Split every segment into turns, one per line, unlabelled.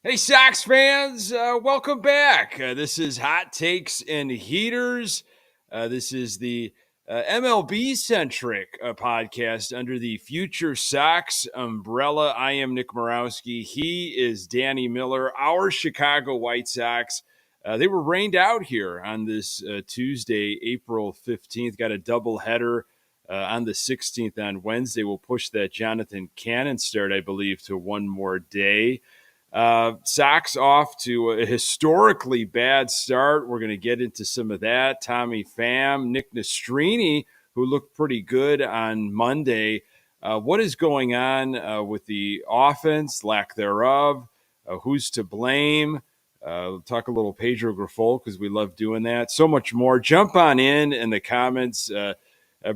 Hey, Sox fans, welcome back. This is Hot Takes and Heaters. This is the MLB centric podcast under the FutureSox umbrella. I am Nick Morowski. He is Danny Miller, our Chicago White Sox. They were rained out here on this Tuesday, April 15th. Got a doubleheader on the 16th on Wednesday. We'll push that Jonathan Cannon start, I believe, to one more day. Sox off to a historically bad start. We're going to get into some of that. Tommy Pham, Nick Nastrini, who looked pretty good on Monday. What is going on with the offense, lack thereof? Who's to blame? We'll talk a little Pedro Grifol because we love doing that. So much more. Jump on in the comments.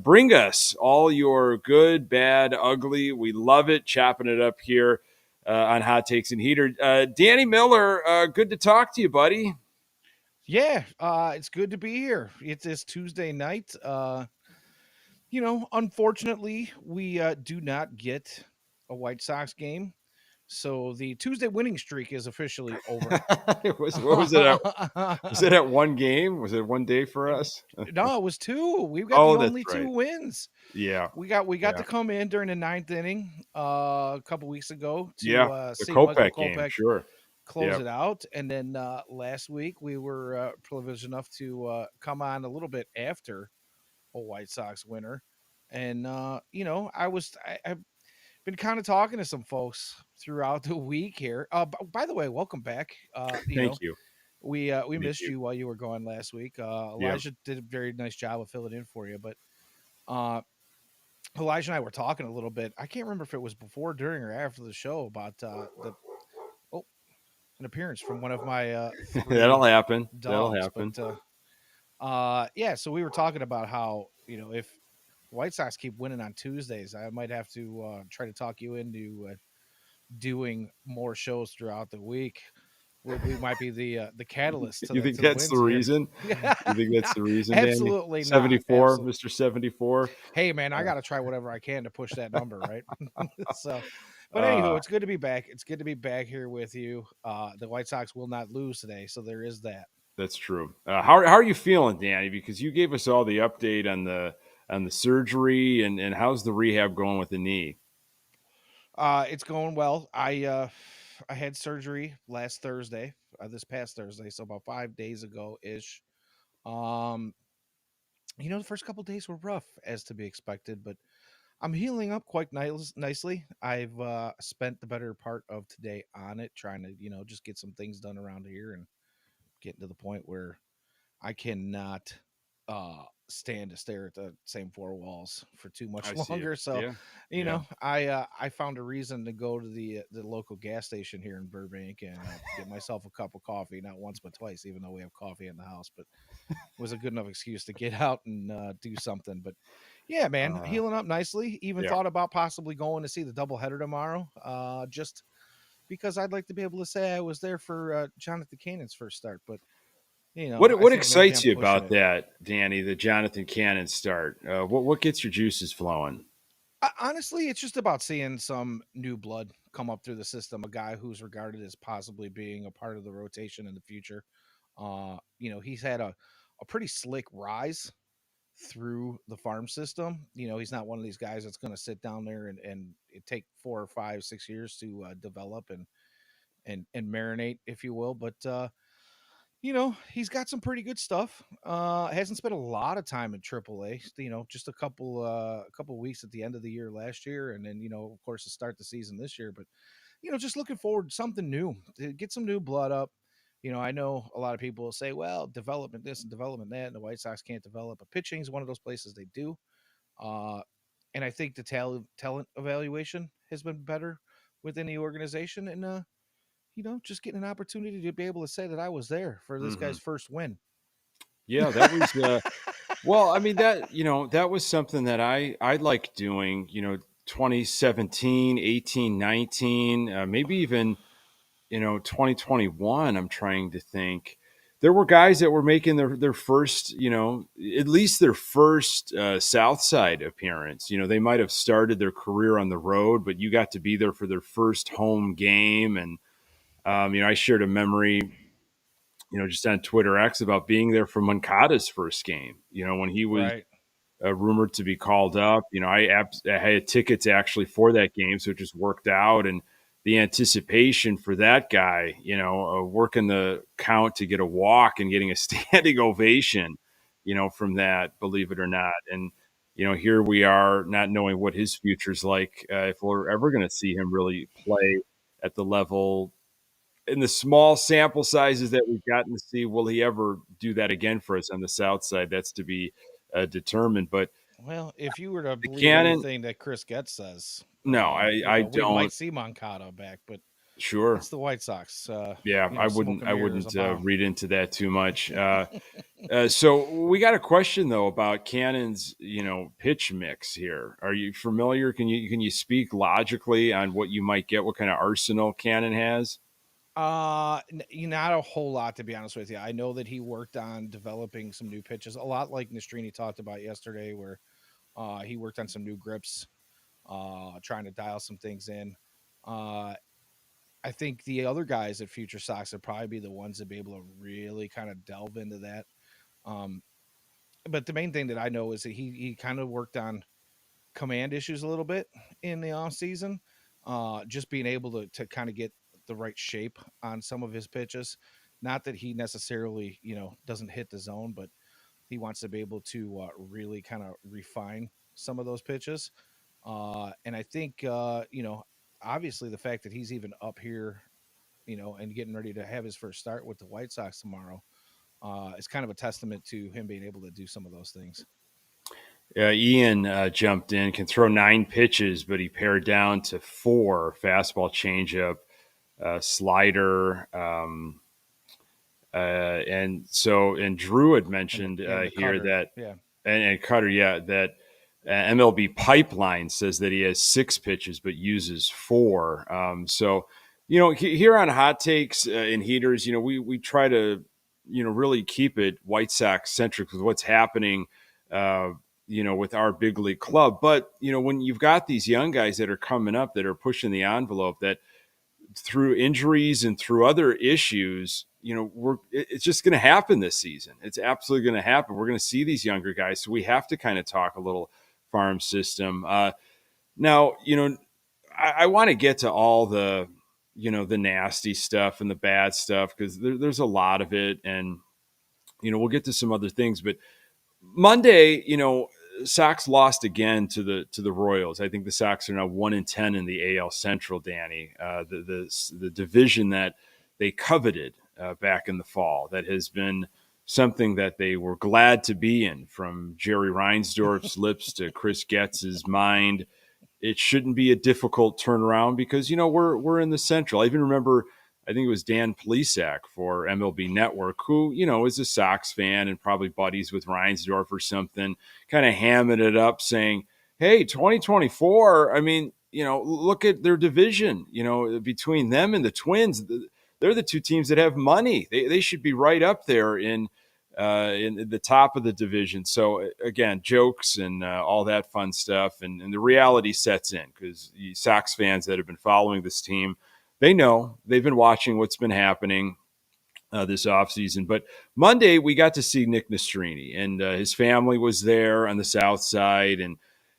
Bring us all your good, bad, ugly. We love it, chopping it up here on Hot Takes and Heater. Danny Miller, good to talk to you, buddy.
Yeah, it's good to be here. It's this Tuesday night. Unfortunately, we do not get a White Sox game, so the Tuesday winning streak is officially over.
What was it? Was it at one game? Was it one day for us?
No, it was two. We've got
Oh,
the
that's
only
right.
two wins.
Yeah.
We got to come in during the ninth inning a couple weeks ago to
The
see Michael
Kopech game,
Kopech
sure.
close it out, and then last week we were privileged enough to come on a little bit after a White Sox winner. And I've been kind of talking to some folks throughout the week here. By the way, welcome back.
Thank you.
We
Thank
missed
you.
you while you were gone last week.
Yeah.
Elijah did a very nice job of filling in for you, but uh, Elijah and I were talking a little bit. I can't remember if it was before, during, or after the show about the oh an appearance from one of my
That'll
three
happen. That'll
dogs, but
happen.
yeah. So we were talking about how if White Sox keep winning on Tuesdays, I might have to try to talk you into doing more shows throughout the week. We might be the catalyst to
You
the
think
to the
that's the
wins here.
reason? You think that's the reason, Danny?
Absolutely not.
74, Mr. 74.
Hey man, I got to try whatever I can to push that number, right? So, but anywho,
Uh,
it's good to be back. It's good to be back here with you. The White Sox will not lose today, so there is that.
That's true. How are you feeling, Danny? Because you gave us all the update on the surgery and how's the rehab going with the knee?
It's going well. I had surgery last Thursday, this past Thursday, so about 5 days ago ish. Um, the first couple days were rough, as to be expected, but I'm healing up quite nicely. I've spent the better part of today on it, trying to just get some things done around here and getting to the point where I cannot stand to stare at the same four walls for too much
I see it.
longer. So,
Yeah. Yeah.
I found a reason to go to the local gas station here in Burbank and get myself a cup of coffee, not once but twice, even though we have coffee in the house. But it was a good enough excuse to get out and do something. But yeah, man,
Uh,
healing up nicely. Even
yeah.
thought about possibly going to see the doubleheader tomorrow, just because I'd like to be able to say I was there for Jonathan Cannon's first start. But I
What
think maybe
excites
I'm
you
pushing
about
it.
that, Danny? The Jonathan Cannon start. What gets your juices flowing?
Honestly, it's just about seeing some new blood come up through the system. A guy who's regarded as possibly being a part of the rotation in the future. He's had a pretty slick rise through the farm system. He's not one of these guys that's going to sit down there and it take 4 or 5, 6 years to develop and marinate, if you will. But he's got some pretty good stuff. Hasn't spent a lot of time in AAA. Just a couple weeks at the end of the year last year, and then of course, to start the season this year. But just looking forward to something new, to get some new blood up. I know a lot of people will say, well, development this and development that, and the White Sox can't develop. But pitching is one of those places they do. Uh, and I think the talent evaluation has been better within the organization. And just getting an opportunity to be able to say that I was there for this
Hmm.
guy's first win.
Yeah, that was well, I mean that was something that I like doing, 2017, 18, 19, maybe even 2021. I'm trying to think. There were guys that were making their first, at least their first South Side appearance. They might have started their career on the road, but you got to be there for their first home game. And I shared a memory, just on Twitter X about being there for Moncada's first game. When he was
Right.
rumored to be called up. I had tickets actually for that game, so it just worked out. And the anticipation for that guy, working the count to get a walk and getting a standing ovation, from that, believe it or not. And here we are, not knowing what his future's like, if we're ever going to see him really play at the level in the small sample sizes that we've gotten to see. Will he ever do that again for us on the South side? That's to be determined. But
Well, if you were to
the
believe
Cannon,
anything that Chris Getz says,
no, I
we
don't.
might see Moncada back, but
Sure,
it's the White Sox.
yeah,
Smoke and
I
mirrors
wouldn't
abound.
read into that too much. So we got a question though about Cannon's, pitch mix here. Are you familiar? Can you speak logically on what you might get? What kind of arsenal Cannon has?
Not a whole lot, to be honest with you. I know that he worked on developing some new pitches, a lot like Nastrini talked about yesterday, where he worked on some new grips, trying to dial some things in. Uh, I think the other guys at Future Sox would probably be the ones that be able to really kind of delve into that. Um, but the main thing that I know is that he kind of worked on command issues a little bit in the off season. Just being able to kind of get the right shape on some of his pitches. Not that he necessarily doesn't hit the zone, but he wants to be able to really kind of refine some of those pitches. And I think obviously the fact that he's even up here, and getting ready to have his first start with the White Sox tomorrow, is kind of a testament to him being able to do some of those things.
Ian jumped in, can throw 9 pitches, but he pared down to 4: fastball, changeup, slider. And Drew had
And the
mentioned
and the
here
cutter,
that,
yeah.
and Cutter, yeah, that MLB Pipeline says that he has 6 pitches but uses 4. So, here on Hot Takes and Heaters, we try to, really keep it White Sox centric with what's happening, uh, with our big league club. But, when you've got these young guys that are coming up that are pushing the envelope, that through injuries and through other issues, it's just going to happen this season. It's absolutely going to happen. We're going to see these younger guys, so we have to kind of talk a little farm system. Now, I want to get to all the, the nasty stuff and the bad stuff because there's a lot of it, and we'll get to some other things. But Monday, Sox lost again to the Royals. I think the Sox are now 1-10 in the AL Central. Danny, the division that they coveted back in the fall, that has been something that they were glad to be in, from Jerry Reinsdorf's lips to Chris Getz's mind. It shouldn't be a difficult turnaround because we're in the Central. I even remember, I think it was Dan Plesac for MLB Network, who is a Sox fan and probably buddies with Reinsdorf or something, kind of hamming it up, saying, "Hey, 2024. I mean, look at their division. Between them and the Twins, they're the 2 teams that have money. They should be right up there in the top of the division." So again, jokes and all that fun stuff, and the reality sets in because the Sox fans that have been following this team, they know, they've been watching what's been happening this offseason. But Monday, we got to see Nick Nastrini, and his family was there on the South Side, and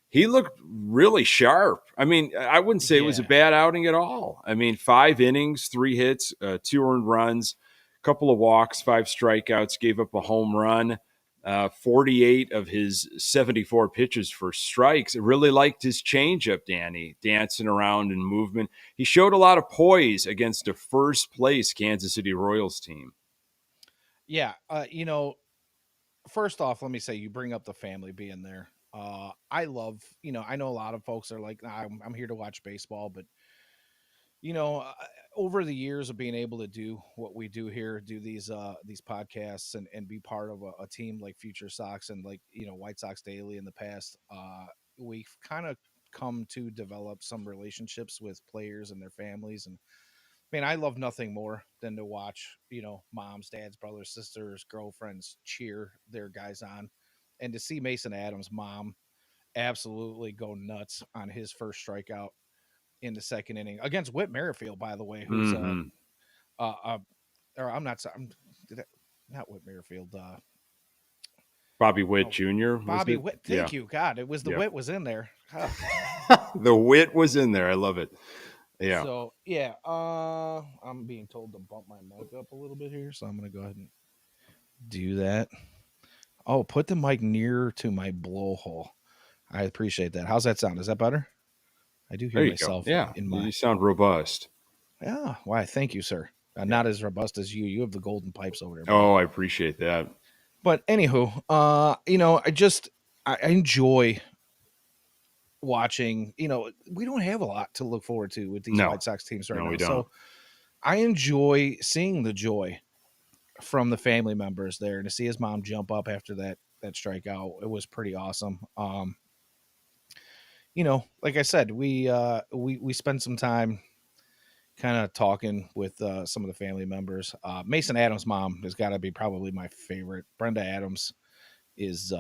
he looked really sharp. I mean, I wouldn't say it was a
Yeah.
bad outing at all. I mean, 5 innings, 3 hits, 2 earned runs, a couple of walks, 5 strikeouts, gave up a home run. 48 of his 74 pitches for strikes. I really liked his changeup, Danny, dancing around and movement. He showed a lot of poise against a first place Kansas City Royals team.
Yeah. First off, let me say you bring up the family being there. I love, I know a lot of folks are like, "Nah, I'm here to watch baseball," but you know, uh, over the years of being able to do what we do here, do these podcasts and be part of a team like Future Sox and like White Sox Daily in the past, we've kind of come to develop some relationships with players and their families. And man, I love nothing more than to watch moms, dads, brothers, sisters, girlfriends cheer their guys on, and to see Mason Adams' mom absolutely go nuts on his first strikeout in the second inning against Whit Merrifield, by the way, who's
Mm-hmm.
uh, or I'm not. Did I, not Whit Merrifield.
Bobby Witt
Oh,
Jr. was
Bobby
it?
Witt.
Yeah,
Thank you, God. It was the
yeah.
Wit was in there. Huh.
The wit was in there. I love it. Yeah.
So yeah, I'm being told to bump my mic up a little bit here, so I'm gonna go ahead and do that. Oh, put the mic nearer to my blowhole. I appreciate that. How's that sound? Is that better? I do hear
There you go.
myself
Yeah,
in my.
you sound robust.
Yeah. Why? Thank you, sir.
Yeah.
Not as robust as you. You have the golden pipes over there, buddy.
Oh, I appreciate that.
But anywho, I enjoy watching. We don't have a lot to look forward to with these
No,
White Sox teams right
no, we
now,
don't.
so I enjoy seeing the joy from the family members there, and to see his mom jump up after that strikeout, it was pretty awesome. Like I said, we spent some time kind of talking with some of the family members. Mason Adams' mom has got to be probably my favorite. Brenda Adams is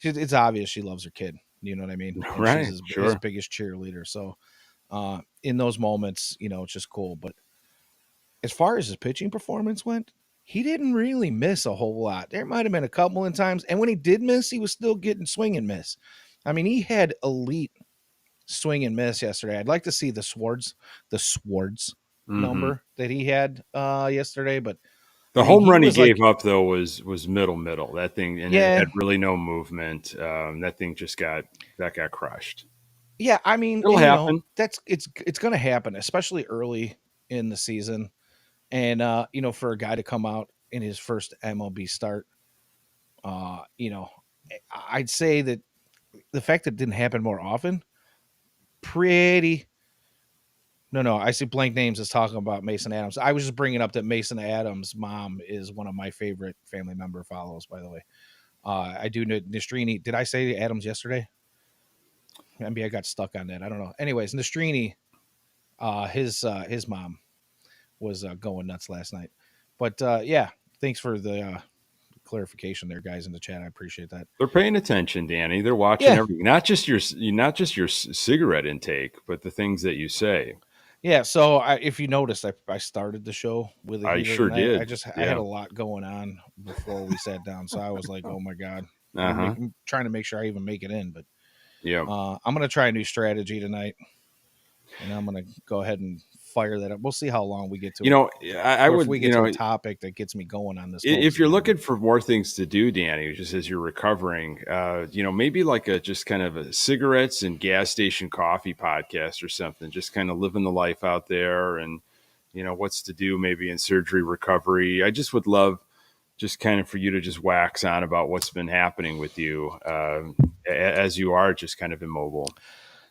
it's obvious she loves her kid. You know what I mean? And she's
Right.
his
Sure.
biggest cheerleader. So in those moments, it's just cool. But as far as his pitching performance went, he didn't really miss a whole lot. There might have been a couple of times, and when he did miss, he was still getting swing and miss. I mean, he had elite swing and miss yesterday. I'd like to see the Swords
Hmm.
number that he had yesterday, but I
The
mean,
home
he
run he
was like,
gave up though was middle. That thing, and it
yeah,
had really no movement. That thing just got crushed.
yeah. I mean,
It'll
and
happen.
it's going to happen, especially early in the season, and for a guy to come out in his first MLB start, uh, you know, I'd say that the fact that it didn't happen more often, pretty. No, I see blank names as talking about Mason Adams. I was just bringing up that Mason Adams' mom is one of my favorite family member follows. By the way, I do know Nastrini. Did I say Adams yesterday? Maybe I got stuck on that. I don't know. Anyways, Nastrini, his mom was going nuts last night. But yeah, thanks for the clarification there, guys, in the chat. I appreciate that.
They're paying attention, Danny. They're watching
Yeah,
everything, not just your cigarette intake, but the things that you say.
yeah. So if you noticed, I started the show with a
I
heater
sure
tonight.
did.
I had
Yeah.
a lot going on before we sat down, so I was like, oh my god,
Uh huh.
I'm trying to make sure I even make it in. But
Yeah.
I'm gonna try a new strategy tonight, and I'm gonna go ahead and fire that up. We'll see how long we get to
You
it,
know, I
or if
would.
we get to a topic that gets me going on the smoke
If you're
signal. But
looking for more things to do, Danny, just as you're recovering, maybe like a just kind of a cigarettes and gas station coffee podcast or something, just kind of living the life out there and, what's to do maybe in surgery recovery. I just would love just kind of for you to just wax on about what's been happening with you as you are just kind of immobile.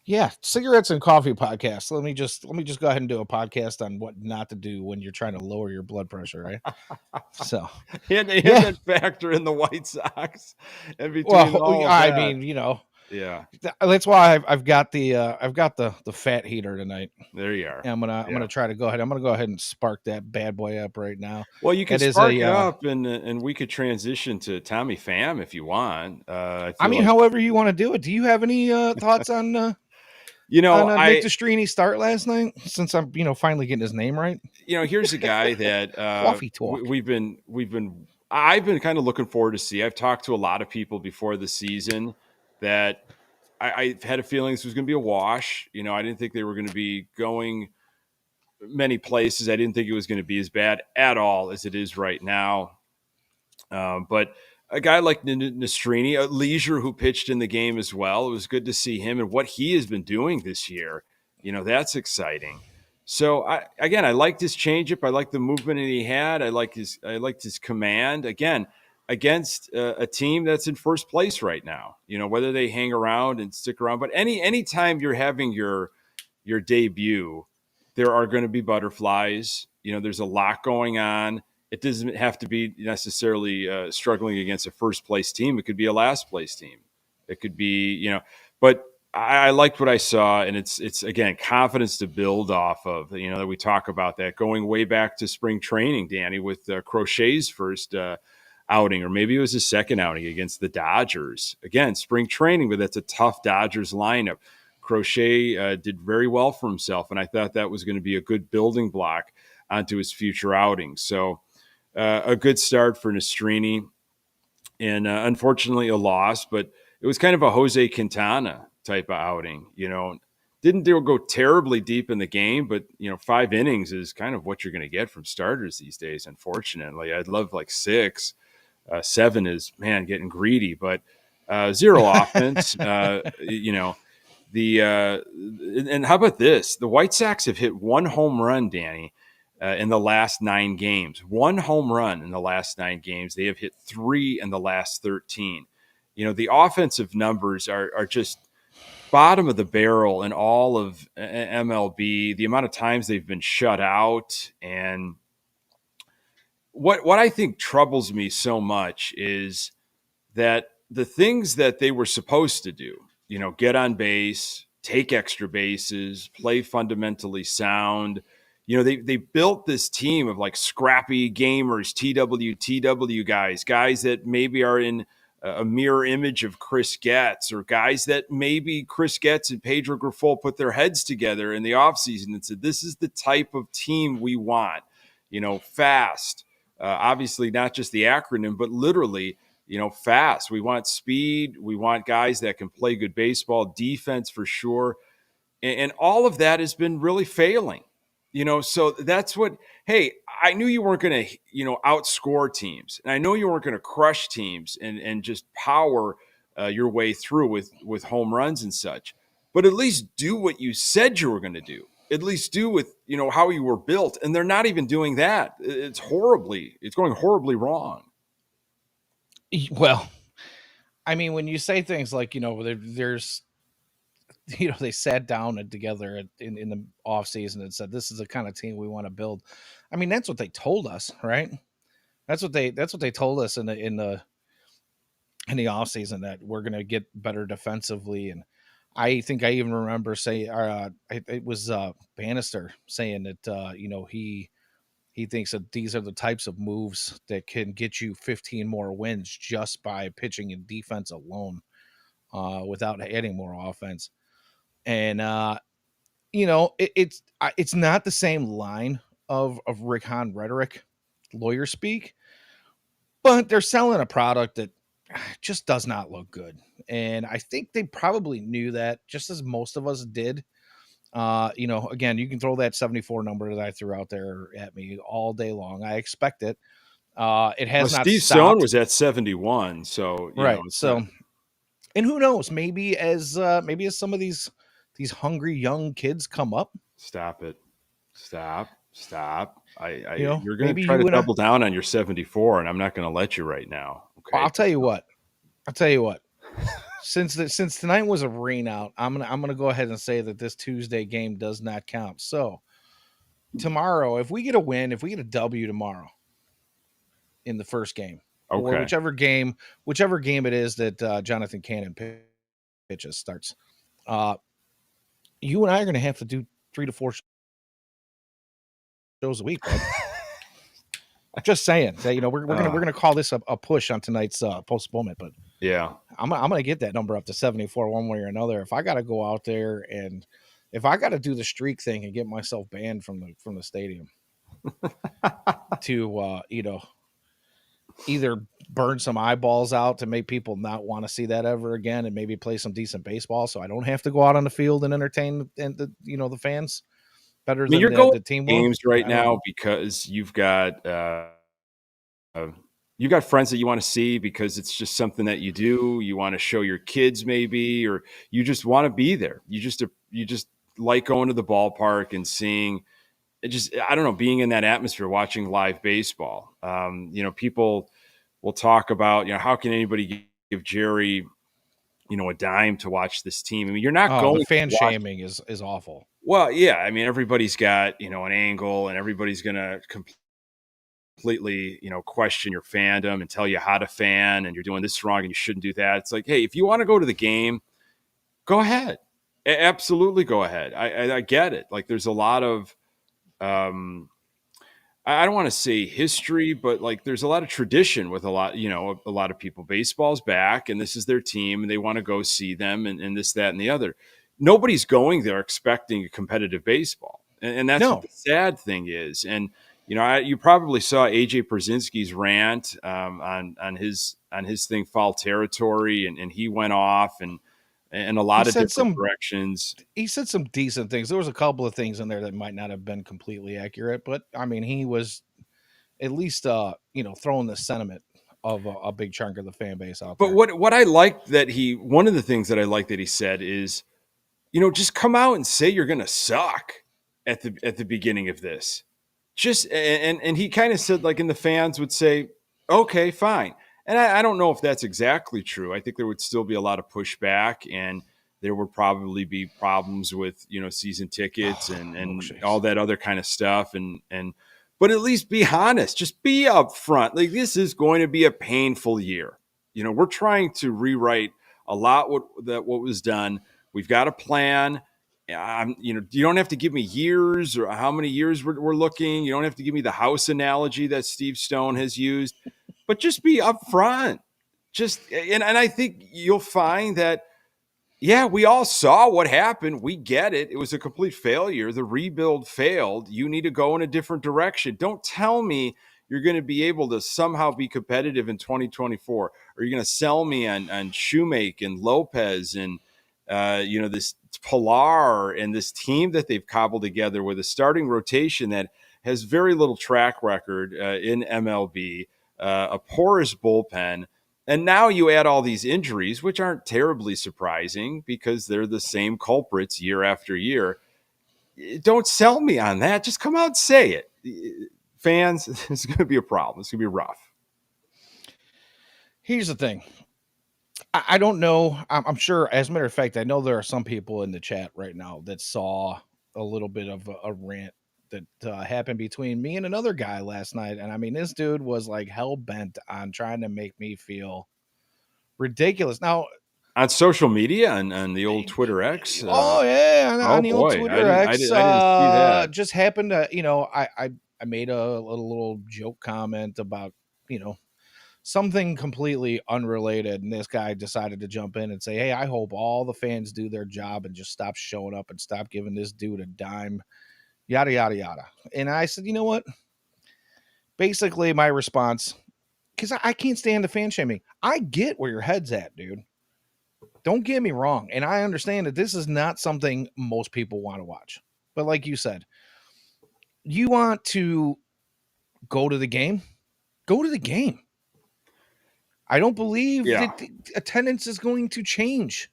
yeah, cigarettes and coffee podcast. Let me just go ahead and do a podcast on what not to do when you're trying to lower your blood pressure, right? So
And
yeah.
then factor in the White Sox and between
Well,
all of
I
that.
mean,
Yeah,
that's why I've got the fat heater tonight.
there you are.
And I'm
Yeah.
gonna try to go ahead. I'm gonna go ahead and spark that bad boy up right now.
Well, you can
It is
spark
a
it up, and we could transition to Tommy Pham if you want. I
I
feel
mean,
like
however you want to do it. Do you have any thoughts
you know
on Nick
I
Nastrini start last night? Since I'm finally getting his name right.
here's a guy that
Coffee talk.
I've been kind of looking forward to see. I've talked to a lot of people before the season that I had a feeling this was going to be a wash. I didn't think they were going to be going many places. I didn't think it was going to be as bad at all as it is right now. But a guy like Nastrini, a leisure who pitched in the game as well, it was good to see him and what he has been doing this year. That's exciting. So I liked his changeup. I liked the movement that he had. I liked his command. Again, against a team that's in first place right now. Whether they hang around and stick around, but anytime you're having your debut, there are going to be butterflies. There's a lot going on. It doesn't have to be necessarily struggling against a first place team. It could be a last place team. It could be, but I liked what I saw, and it's again confidence to build off of. That we talk about that going way back to spring training, Danny, with Crochet's first outing, or maybe it was his second outing against the Dodgers. Again, spring training, but that's a tough Dodgers lineup. Crochet did very well for himself, and I thought that was going to be a good building block. onto his future outings. So a good start for Nastrini, and unfortunately a loss, but it was kind of a Jose Quintana type of outing. Didn't go terribly deep in the game, but 5 innings is kind of what you're going to get from starters these days. Unfortunately, I'd love like 6. 7 is, man, getting greedy, but zero offense. And how about this? The White Sox have hit 1 home run, Danny, in the last 9 games. 1 home run in the last 9 games. They have hit 3 in the last 13. The offensive numbers are just bottom of the barrel in all of MLB. The amount of times they've been shut out, and what I think troubles me so much is that the things that they were supposed to do, get on base, take extra bases, play fundamentally sound. They built this team of like scrappy gamers, TW guys that maybe are in a mirror image of Chris Getz, or guys that maybe Chris Getz and Pedro Grifol put their heads together in the offseason and said, this is the type of team we want, fast. Obviously, not just the acronym, but literally, fast. We want speed. We want guys that can play good baseball, defense for sure. And all of that has been really failing. So that's what, hey, I knew you weren't going to, outscore teams. And I know you weren't going to crush teams and just power your way through with home runs and such. But at least do what you said you were going to do. At least do with, how you were built. And they're not even doing that. It's going horribly wrong.
Well, I mean, when you say things like, there's, they sat down and together in the off season and said, this is the kind of team we want to build. I mean, that's what they told us, right? That's what they told us in the off season, that we're going to get better defensively. And I think I even remember saying, it was Bannister saying that, he thinks that these are the types of moves that can get you 15 more wins just by pitching and defense alone, without adding more offense. And it's not the same line of Rick Hahn rhetoric, lawyer speak, but they're selling a product that just does not look good. And I think they probably knew that, just as most of us did. Again, you can throw that 74 number that I threw out there at me all day long. I expect it. It has not
Steve Sohn
stopped.
was at 71, so
Right.
it's
So,
not.
and who knows? Maybe as some of these hungry young kids come up,
Stop it. Stop. You're going to
maybe
try to
you and I.
double down on your 74, and I'm not going to let you right now. Okay.
I'll tell you what. Since tonight was a rain out, I'm gonna go ahead and say that this Tuesday game does not count. So tomorrow, if we get a win, if we get a W tomorrow in the first game, or
Okay.
whichever game it is that Jonathan Cannon pitches starts, you and I are gonna have to do 3 to 4 shows a week, bud. Just saying that, we're gonna call this a push on tonight's postponement, but
Yeah.
I'm gonna get that number up to 74 one way or another. If I got to go out there, and if I got to do the streak thing and get myself banned from the stadium to either burn some eyeballs out to make people not want to see that ever again, and maybe play some decent baseball so I don't have to go out on the field and entertain the fans better
I mean,
than
you're going
the team
to
will.
games right
I don't
now
know.
because you got friends that you want to see, because it's just something that you do. You want to show your kids maybe, or you just want to be there. You just like going to the ballpark and seeing it. Just, I don't know, being in that atmosphere, watching live baseball. People will talk about, how can anybody give Jerry, a dime to watch this team? I mean, you're not
Oh,
going
the
to
fan
watch.
shaming is awful.
Well, yeah, I mean, everybody's got, an angle, and everybody's going to completely, question your fandom and tell you how to fan, and you're doing this wrong and you shouldn't do that. It's like, hey, if you want to go to the game, go ahead. Absolutely go ahead. I get it. Like, there's a lot of, I don't want to say history, but like there's a lot of tradition with a lot of people. Baseball's back, and this is their team, and they want to go see them, and this, that, and the other. Nobody's going there expecting a competitive baseball. and that's what
No,
the sad thing is. And you probably saw AJ Brzezinski's rant on his thing, foul territory, and he went off and a
he
lot of
said
different
some
directions.
he said some decent things. There was a couple of things in there that might not have been completely accurate, but I mean, he was at least throwing the sentiment of a big chunk of the fan base out
But
there.
what I liked that one of the things that I like that he said is, just come out and say you're going to suck at the beginning of this. Just and he kind of said, like, and the fans would say, okay, fine. And I don't know if that's exactly true. I think there would still be a lot of pushback, and there would probably be problems with season tickets and all
Milkshakes.
that other kind of stuff. And but at least be honest. Just be upfront. Like, this is going to be a painful year. We're trying to rewrite a lot what was done. We've got a plan. You don't have to give me years or how many years we're looking. You don't have to give me the house analogy that Steve Stone has used, but just be upfront. And I think you'll find that, yeah, we all saw what happened. We get it. It was a complete failure. The rebuild failed. You need to go in a different direction. Don't tell me you're going to be able to somehow be competitive in 2024, or you're going to sell me on Shoemake and Lopez and this Pilar and this team that they've cobbled together with a starting rotation that has very little track record in MLB, a porous bullpen. And now you add all these injuries, which aren't terribly surprising because they're the same culprits year after year. Don't sell me on that. Just come out and say it. Fans, it's going to be a problem. It's going to be rough.
Here's the thing. I don't know. I'm sure, as a matter of fact, I know there are some people in the chat right now that saw a little bit of a rant that happened between me and another guy last night. And I mean, this dude was like hell bent on trying to make me feel ridiculous. Now,
On social media and on the old Twitter X.
oh yeah,
Oh
on the old
boy, I
Twitter
didn't, I
X,
didn't, I didn't see that.
just happened to, I made a little joke comment about, something completely unrelated, and this guy decided to jump in and say, "Hey, I hope all the fans do their job and just stop showing up and stop giving this dude a dime." Yada yada yada. And I said, you know what? Basically, my response, because I can't stand the fan shaming. I get where your head's at, dude. Don't get me wrong, and I understand that this is not something most people want to watch. But like you said, you want to go to the game, go to the game. I don't believe
Yeah.
that the attendance is going to change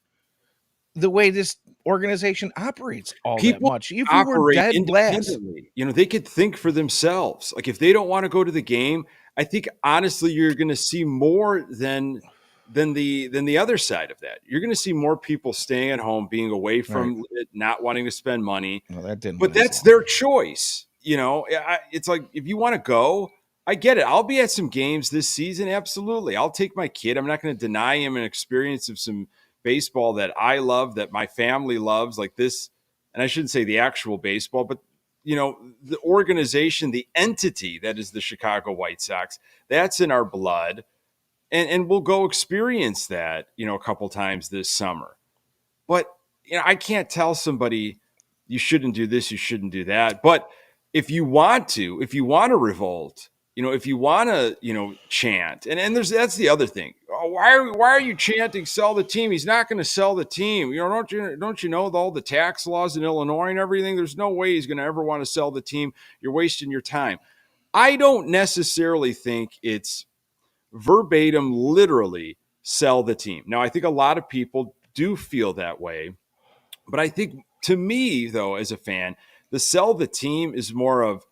the way this organization operates all that
People
much. If we were
operate
dead last,
independently. They could think for themselves. Like, if they don't want to go to the game, I think honestly you're going to see more than the other side of that. You're going to see more people staying at home, being away from it, not wanting to spend money.
well, that didn't
But
last
that's
long.
their choice. It's like, if you want to go, I get it. I'll be at some games this season. Absolutely. I'll take my kid. I'm not going to deny him an experience of some baseball that I love, that my family loves, like this. And I shouldn't say the actual baseball, but the organization, the entity that is the Chicago White Sox, that's in our blood. And we'll go experience that, a couple times this summer. But I can't tell somebody you shouldn't do this, you shouldn't do that. But if you want to revolt, if you want to, chant, and that's the other thing. Oh, why are you chanting sell the team? He's not going to sell the team. Don't you know all the tax laws in Illinois and everything? There's no way he's going to ever want to sell the team. You're wasting your time. I don't necessarily think it's verbatim, literally sell the team. Now, I think a lot of people do feel that way. But I think, to me, though, as a fan, the sell the team is more of,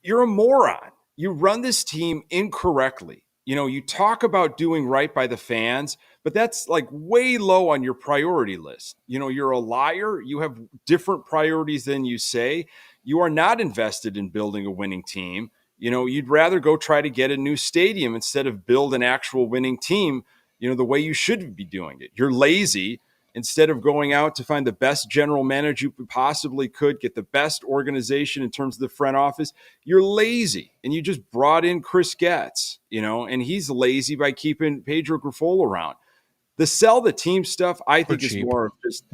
you're a moron. You run this team incorrectly. You talk about doing right by the fans, but that's like way low on your priority list. You're a liar. You have different priorities than you say. You are not invested in building a winning team. You'd rather go try to get a new stadium instead of build an actual winning team, the way you should be doing it. You're lazy. Instead of going out to find the best general manager you possibly could, get the best organization in terms of the front office, you're lazy. And you just brought in Chris Getz, and he's lazy by keeping Pedro Grifol around. The sell the team stuff, I think, is more of just,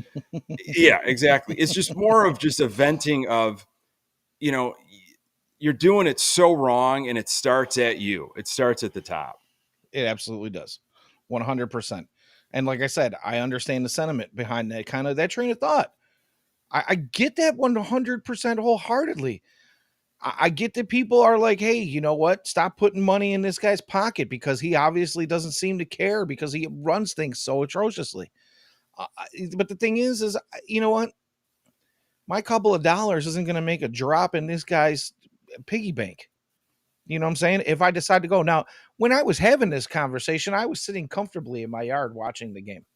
yeah, exactly. It's just more of just a venting of, you know, you're doing it so wrong, and it starts at you. It starts at the top.
It absolutely does. 100%. And like I said, I understand the sentiment behind that kind of that train of thought. I get that 100% wholeheartedly. I get that people are like, hey, you know what? Stop putting money in this guy's pocket because he obviously doesn't seem to care because he runs things so atrociously. But the thing is, you know what? My couple of dollars isn't going to make a drop in this guy's piggy bank. You know what I'm saying? If I decide to go now, when I was having this conversation, I was sitting comfortably in my yard watching the game.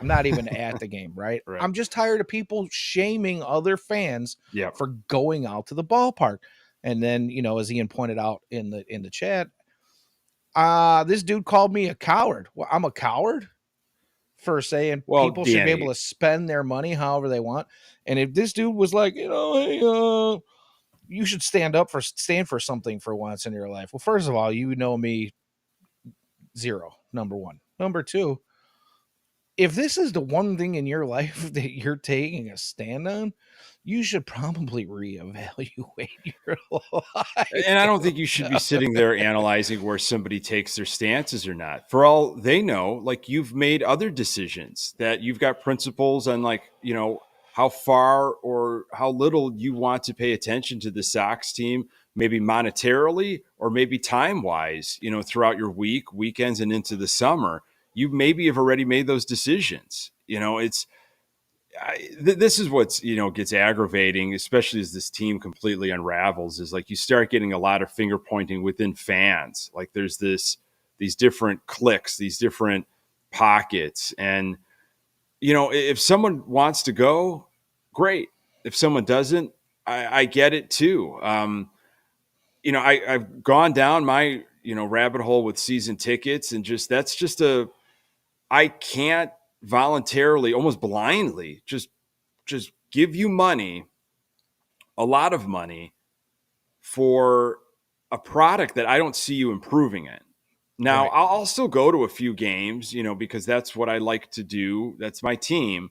I'm not even at the game, right?
Right.
I'm just tired of people shaming other fans
Yep.
for going out to the ballpark. And then, as Ian pointed out in the chat, this dude called me a coward. Well, I'm a coward for saying
Well,
people should be able
Danny,
to spend their money however they want. And if this dude was like, hey, you should stand for something for once in your life. Well, first of all, you know me zero, number one. Number two, if this is the one thing in your life that you're taking a stand on, you should probably reevaluate your life.
and I don't think you should be sitting there analyzing where somebody takes their stances or not. For all they know, like, you've made other decisions, that you've got principles on, like, how far or how little you want to pay attention to the Sox team, maybe monetarily or maybe time wise, throughout your weekends and into the summer. You maybe have already made those decisions. This is what's gets aggravating, especially as this team completely unravels, is like you start getting a lot of finger pointing within fans. Like, there's these different cliques, these different pockets, and if someone wants to go, great. If someone doesn't, I get it too. I've gone down my rabbit hole with season tickets, and I can't voluntarily, almost blindly, just give you money, a lot of money, for a product that I don't see you improving in. Now,
Right.
I'll still go to a few games, because that's what I like to do. That's my team.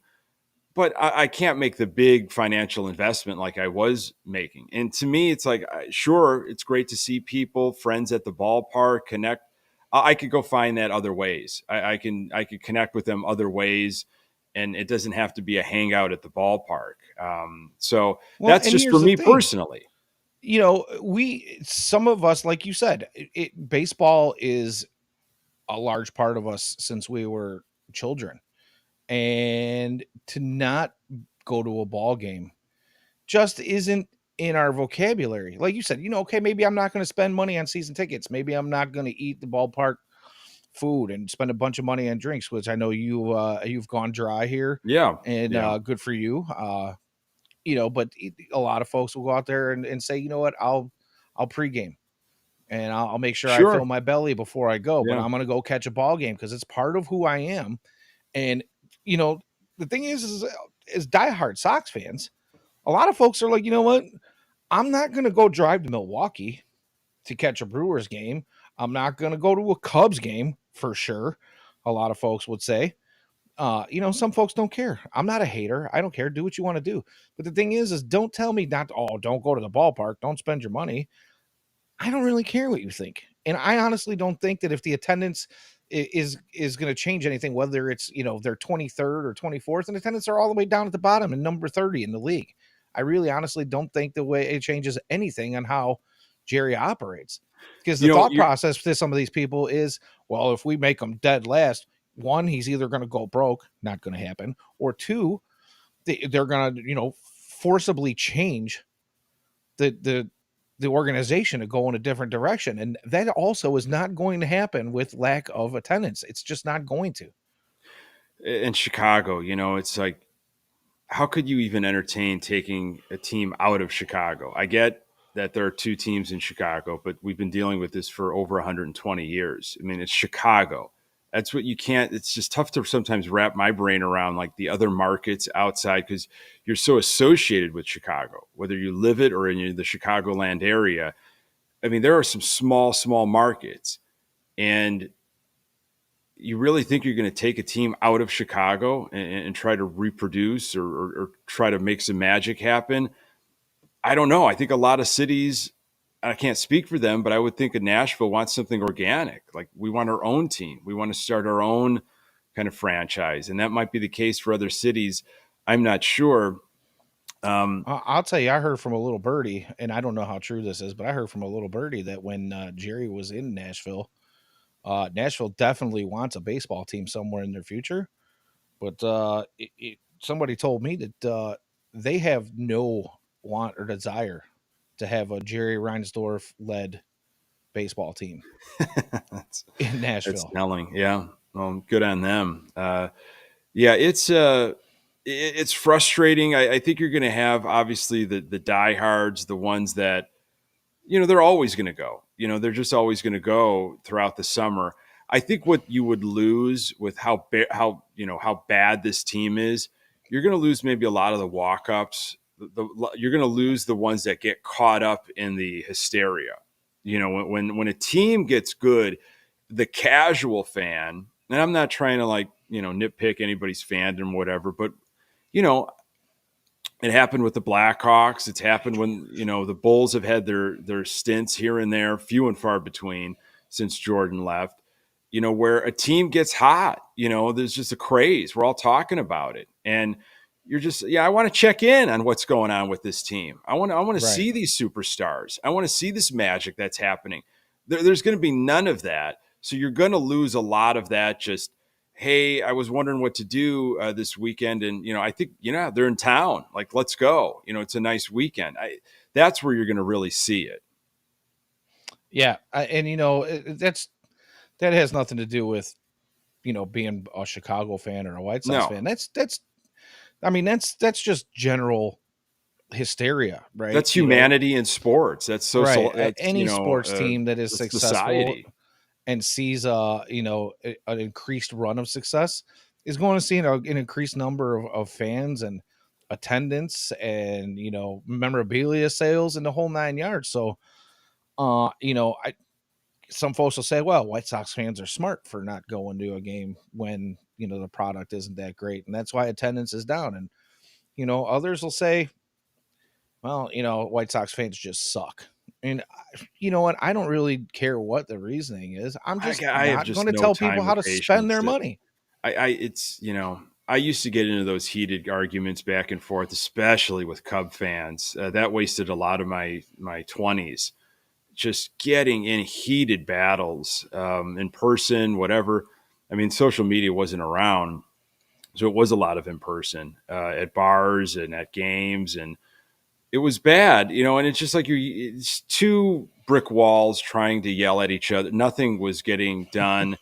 But I can't make the big financial investment like I was making. And to me, it's like, sure, it's great to see people, friends at the ballpark, connect. I could go find that other ways. I could connect with them other ways, and it doesn't have to be a hangout at the ballpark. So
Well,
that's
and
just
here's
for
the
me
thing.
personally.
Some of us, like you said, baseball is a large part of us since we were children. And to not go to a ball game just isn't in our vocabulary. Like you said, okay, maybe I'm not going to spend money on season tickets. Maybe I'm not going to eat the ballpark food and spend a bunch of money on drinks, which I know you've gone dry here,
Yeah,
and
yeah,
good for you. But a lot of folks will go out there and say, you know what, I'll pregame and I'll make sure I fill
sure,
my belly before I go, but
yeah.
I'm going to go catch a ball game because it's part of who I am. And you know, the thing is as diehard Sox fans, a lot of folks are like, you know what, I'm not going to go drive to Milwaukee to catch a Brewers game. I'm not going to go to a Cubs game for sure. A lot of folks would say, some folks don't care. I'm not a hater. I don't care. Do what you want to do. But the thing is don't tell me not, oh, don't go to the ballpark. Don't spend your money. I don't really care what you think. And I honestly don't think that if the attendance is going to change anything, whether it's, their 23rd or 24th, and attendance are all the way down at the bottom and number 30 in the league. I really honestly don't think the way it changes anything on how Jerry operates. Because the thought
You're
process for some of these people is, well, if we make them dead last, one, he's either going to go broke, not going to happen, or two, they're going to, forcibly change the the organization to go in a different direction, and that also is not going to happen with lack of attendance. It's just not going to.
in Chicago. It's like, how could you even entertain taking a team out of Chicago? I get that there are two teams in Chicago, but we've been dealing with this for over 120 years. I mean, it's Chicago. That's what you can't, it's just tough to sometimes wrap my brain around, like, the other markets outside, because you're so associated with Chicago, whether you live it or in the Chicagoland area. I mean, there are some small markets, and you really think you're going to take a team out of Chicago and try to reproduce or try to make some magic happen? I don't know. I think a lot of cities, I can't speak for them, but I would think of Nashville wants something organic. Like we want our own team. We want to start our own kind of franchise. And that might be the case for other cities. I'm not sure.
I'll tell you, I heard from a little birdie, and I don't know how true this is, but I heard from a little birdie that when Jerry was in Nashville, Nashville definitely wants a baseball team somewhere in their future. But somebody told me that they have no want or desire to have a Jerry Reinsdorf led baseball team
that's,
in
that's
Nashville.
telling. Yeah. Well, good on them. Yeah, it's frustrating. I think you're going to have obviously the diehards, the ones that they're always going to go. They're just always going to go throughout the summer. I think what you would lose with how bad this team is, you're going to lose maybe a lot of the walk ups. You're going to lose the ones that get caught up in the hysteria. When a team gets good, the casual fan, and I'm not trying to nitpick anybody's fandom, whatever, but you know, it happened with the Blackhawks. It's happened when the Bulls have had their stints here and there, few and far between since Jordan left. Where a team gets hot. There's just a craze. We're all talking about it, and you're just I want to check in on what's going on with this team. I want to
Right.
see these superstars. I want to see this magic that's happening. There's going to be none of that. So you're going to lose a lot of that. Just hey, I was wondering what to do this weekend, and I think they're in town. Like, let's go. It's a nice weekend. That's where you're going to really see it.
Yeah, and that has nothing to do with being a Chicago fan or a White Sox
No,
fan. That's just general hysteria, right?
that's humanity in sports. That's
Right.
social. That's
Any sports team that is
that's
successful
society.
and sees an increased run of success is going to see an increased number of fans and attendance and memorabilia sales and the whole 9 yards. So I some folks will say, well, White Sox fans are smart for not going to a game when the product isn't that great, and that's why attendance is down. And others will say, well, White Sox fans just suck. And you know what? I don't really care what the reasoning is. I'm just
I have
not going
just
to
no
tell people
time
how
or
to spend
patience
their
to.
money.
It's I used to get into those heated arguments back and forth, especially with Cub fans. That wasted a lot of my 20s. Just getting in heated battles in person, whatever. I mean, social media wasn't around, so it was a lot of in person at bars and at games, and it was bad, And it's just like it's two brick walls trying to yell at each other. Nothing was getting done.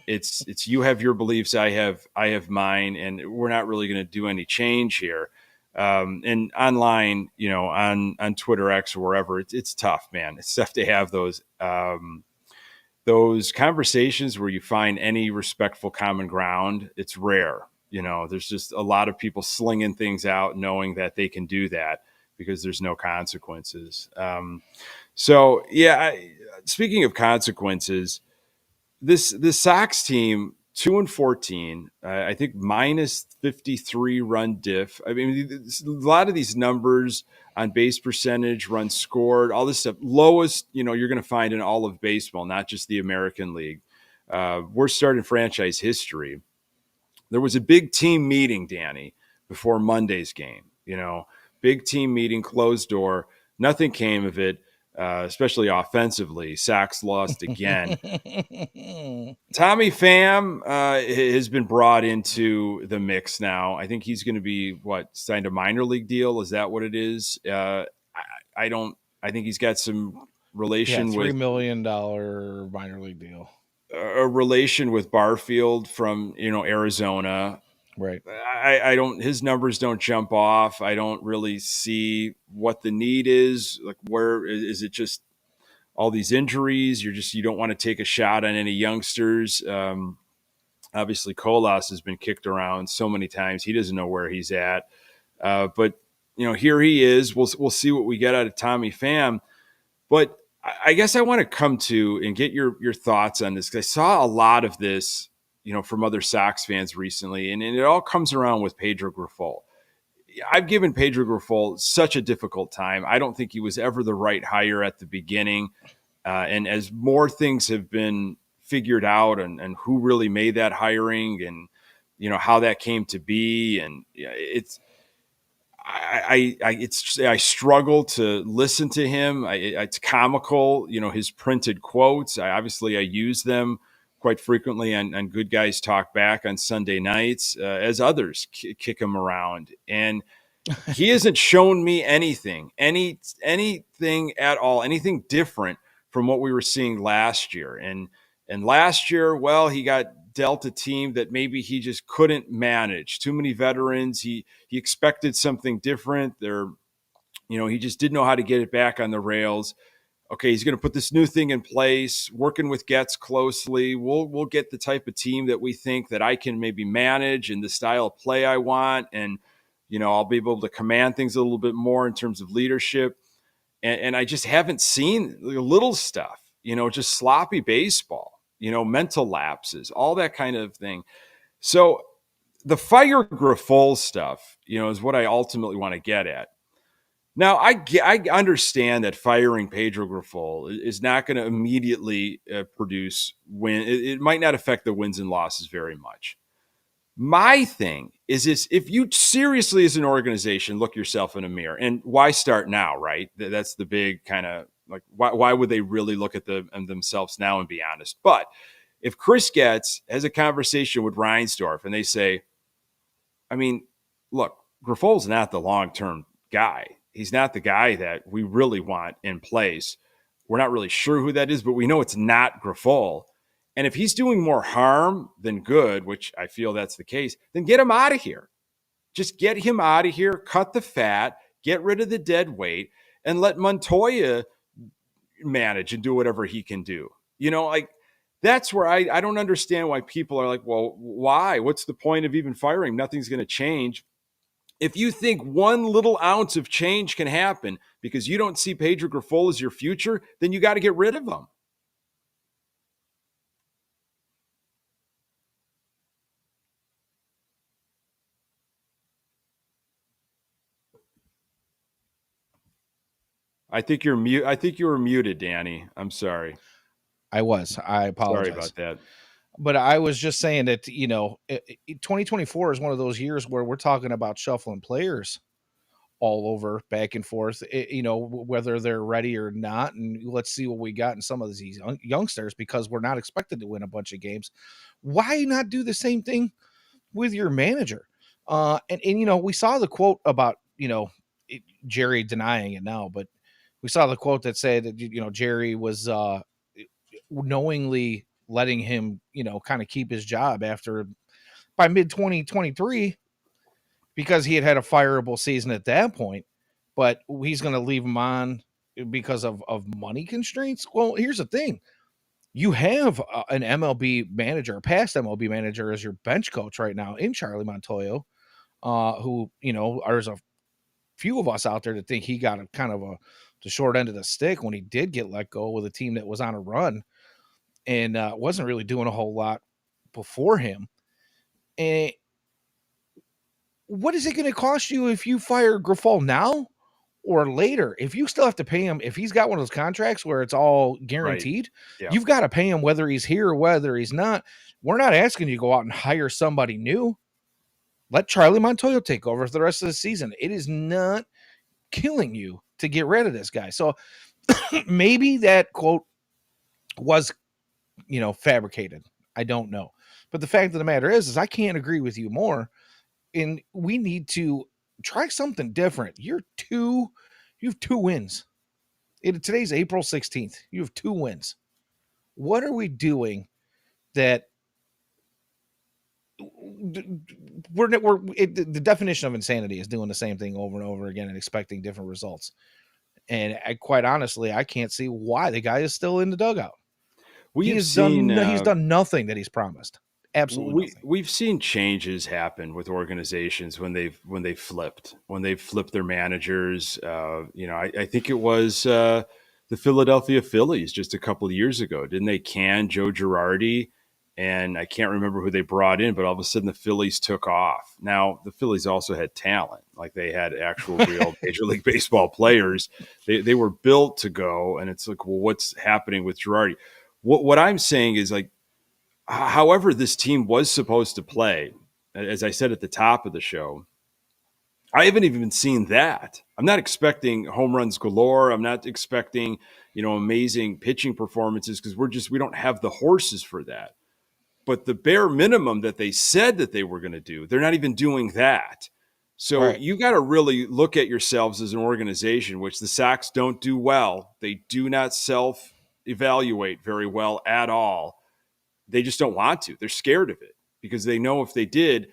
It's you have your beliefs, I have mine, and we're not really going to do any change here. And online, on Twitter X or wherever, it's tough, man. It's tough to have those conversations where you find any respectful common ground. It's rare. There's just a lot of people slinging things out, knowing that they can do that because there's no consequences. So yeah, speaking of consequences, this Sox team 2-14, I think minus 53 run diff. I mean, a lot of these numbers on base percentage, runs scored, all this stuff, lowest you're going to find in all of baseball, not just the American League. Worst start in franchise history. There was a big team meeting, Danny, before Monday's game. Big team meeting, closed door. Nothing came of it, especially offensively. Sox lost again. Tommy Pham has been brought into the mix now. I think he's going to be signed a minor league deal. Is that what it is? I don't. I think he's got some
Yeah,
relation with
$3 million minor league deal.
a relation with Barfield from Arizona.
Right.
I don't. His numbers don't jump off. I don't really see what the need is. Like, where is it? Just all these injuries. You don't want to take a shot on any youngsters. Obviously, Colas has been kicked around so many times. He doesn't know where he's at. But here he is. We'll see what we get out of Tommy Pham. But I guess I want to come to and get your thoughts on this, because I saw a lot of this, from other Sox fans recently, and it all comes around with Pedro Grifol. I've given Pedro Grifol such a difficult time. I don't think he was ever the right hire at the beginning. And as more things have been figured out and who really made that hiring and, how that came to be. And I struggle to listen to him. It's comical, his printed quotes. I use them quite frequently on Good Guys Talk Back on Sunday nights, as others kick him around. And he hasn't shown me anything at all, anything different from what we were seeing last year. And last year, well, he got dealt a team that maybe he just couldn't manage. Too many veterans. He expected something different. He just didn't know how to get it back on the rails. Okay, he's going to put this new thing in place, working with Getz closely. We'll get the type of team that we think that I can maybe manage and the style of play I want. And I'll be able to command things a little bit more in terms of leadership. And I just haven't seen the little stuff, just sloppy baseball, mental lapses, all that kind of thing. So the fire Grifol stuff, is what I ultimately want to get at. Now, I understand that firing Pedro Grifol is not going to immediately produce win. It might not affect the wins and losses very much. My thing is this: if you seriously, as an organization, look yourself in a mirror, and why start now, right? That's the big kind of like, why would they really look at themselves now and be honest? But if Chris Getz has a conversation with Reinsdorf and they say, I mean, look, Grifol's not the long-term guy. He's not the guy that we really want in place. We're not really sure who that is, but we know it's not Grifol. And if he's doing more harm than good, which I feel that's the case, then get him out of here. Just get him out of here, cut the fat, get rid of the dead weight, and let Montoya manage and do whatever he can do. Like, that's where I don't understand why people are like, well, why? What's the point of even firing? Nothing's going to change. If you think one little ounce of change can happen because you don't see Pedro Grifol as your future, then you got to get rid of him. I think you're mute. I think you were muted, Danny. I'm sorry.
I was. I
Sorry
apologize.
about that.
But I was just saying that 2024 is one of those years where we're talking about shuffling players all over, back and forth. Whether they're ready or not, and let's see what we got in some of these youngsters, because we're not expected to win a bunch of games. Why not do the same thing with your manager? And we saw the quote about Jerry denying it now, but we saw the quote that said that Jerry was knowingly letting him kind of keep his job after by mid 2023 because he had a fireable season at that point, but he's going to leave him on because of money constraints. Well, here's the thing: you have an MLB manager, a past MLB manager, as your bench coach right now in Charlie Montoyo, who there's a few of us out there that think he got a kind of the short end of the stick when he did get let go with a team that was on a run and wasn't really doing a whole lot before him. And what is it going to cost you if you fire Grifol now or later? If you still have to pay him, if he's got one of those contracts where it's all guaranteed,
Right. Yeah.
you've got to pay him whether he's here or whether he's not. We're not asking you to go out and hire somebody new. Let Charlie Montoyo take over for the rest of the season. It is not killing you to get rid of this guy. So maybe that quote was, fabricated. I don't know. But the fact of the matter is I can't agree with you more. And we need to try something different. You have 2 wins. Today's April 16th. You have 2 wins. What are we doing that the definition of insanity is doing the same thing over and over again and expecting different results. And quite honestly, I can't see why the guy is still in the dugout. He's done nothing that he's promised. Absolutely nothing.
We've seen changes happen with organizations when they've flipped their managers. I think it was the Philadelphia Phillies just a couple of years ago. Didn't they can Joe Girardi and I can't remember who they brought in, but all of a sudden the Phillies took off. Now, the Phillies also had talent. Like, they had actual real Major League Baseball players. They were built to go, and it's like, well, what's happening with Girardi? What I'm saying is, like, however this team was supposed to play, as I said at the top of the show, I haven't even seen that. I'm not expecting home runs galore. I'm not expecting, amazing pitching performances, because we don't have the horses for that. But the bare minimum that they said that they were going to do, they're not even doing that. So
Right.
you got to really look at yourselves as an organization, which the Sox don't do well. They do not self evaluate very well at all. They just don't want to. They're scared of it, because they know if they did,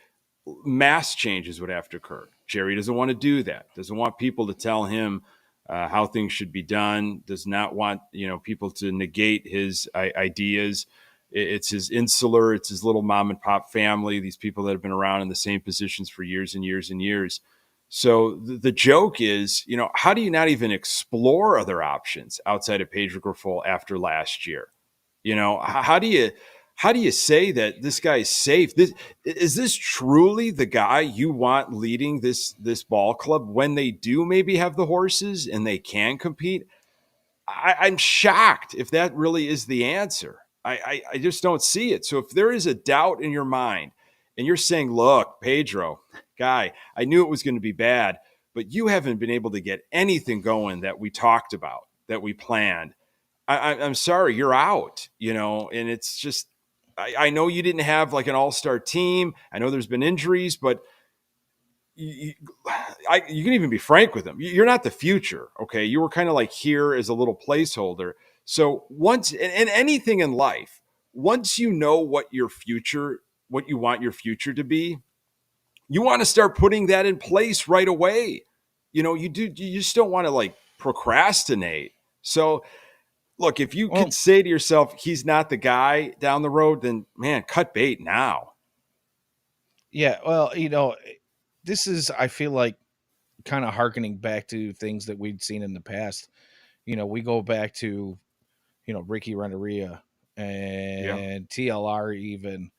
mass changes would have to occur. Jerry doesn't want to do that. Doesn't want people to tell him how things should be done. Does not want people to negate his ideas. It's his insular. It's his little mom and pop family. These people that have been around in the same positions for years and years and years. So the joke is, how do you not even explore other options outside of Pedro Grifol after last year? How do you say that this guy is safe? Is this truly the guy you want leading this ball club when they do maybe have the horses and they can compete? I'm shocked if that really is the answer. I just don't see it. So if there is a doubt in your mind and you're saying, look, Pedro, guy, I knew it was going to be bad, but you haven't been able to get anything going that we talked about, that we planned. I'm sorry, you're out, and it's just, I know you didn't have like an all-star team. I know there's been injuries, but you can even be frank with them. You're not the future. Okay. You were kind of like here as a little placeholder. So once, and anything in life, once you know what you want your future to be, you want to start putting that in place right away. You just don't want to like procrastinate. So look, if you
Well,
could say to yourself, he's not the guy down the road, then man, cut bait now.
yeah. Well, this is, I feel like, kind of harkening back to things that we'd seen in the past. We go back to, Ricky Renteria
Yeah.
and TLR, even,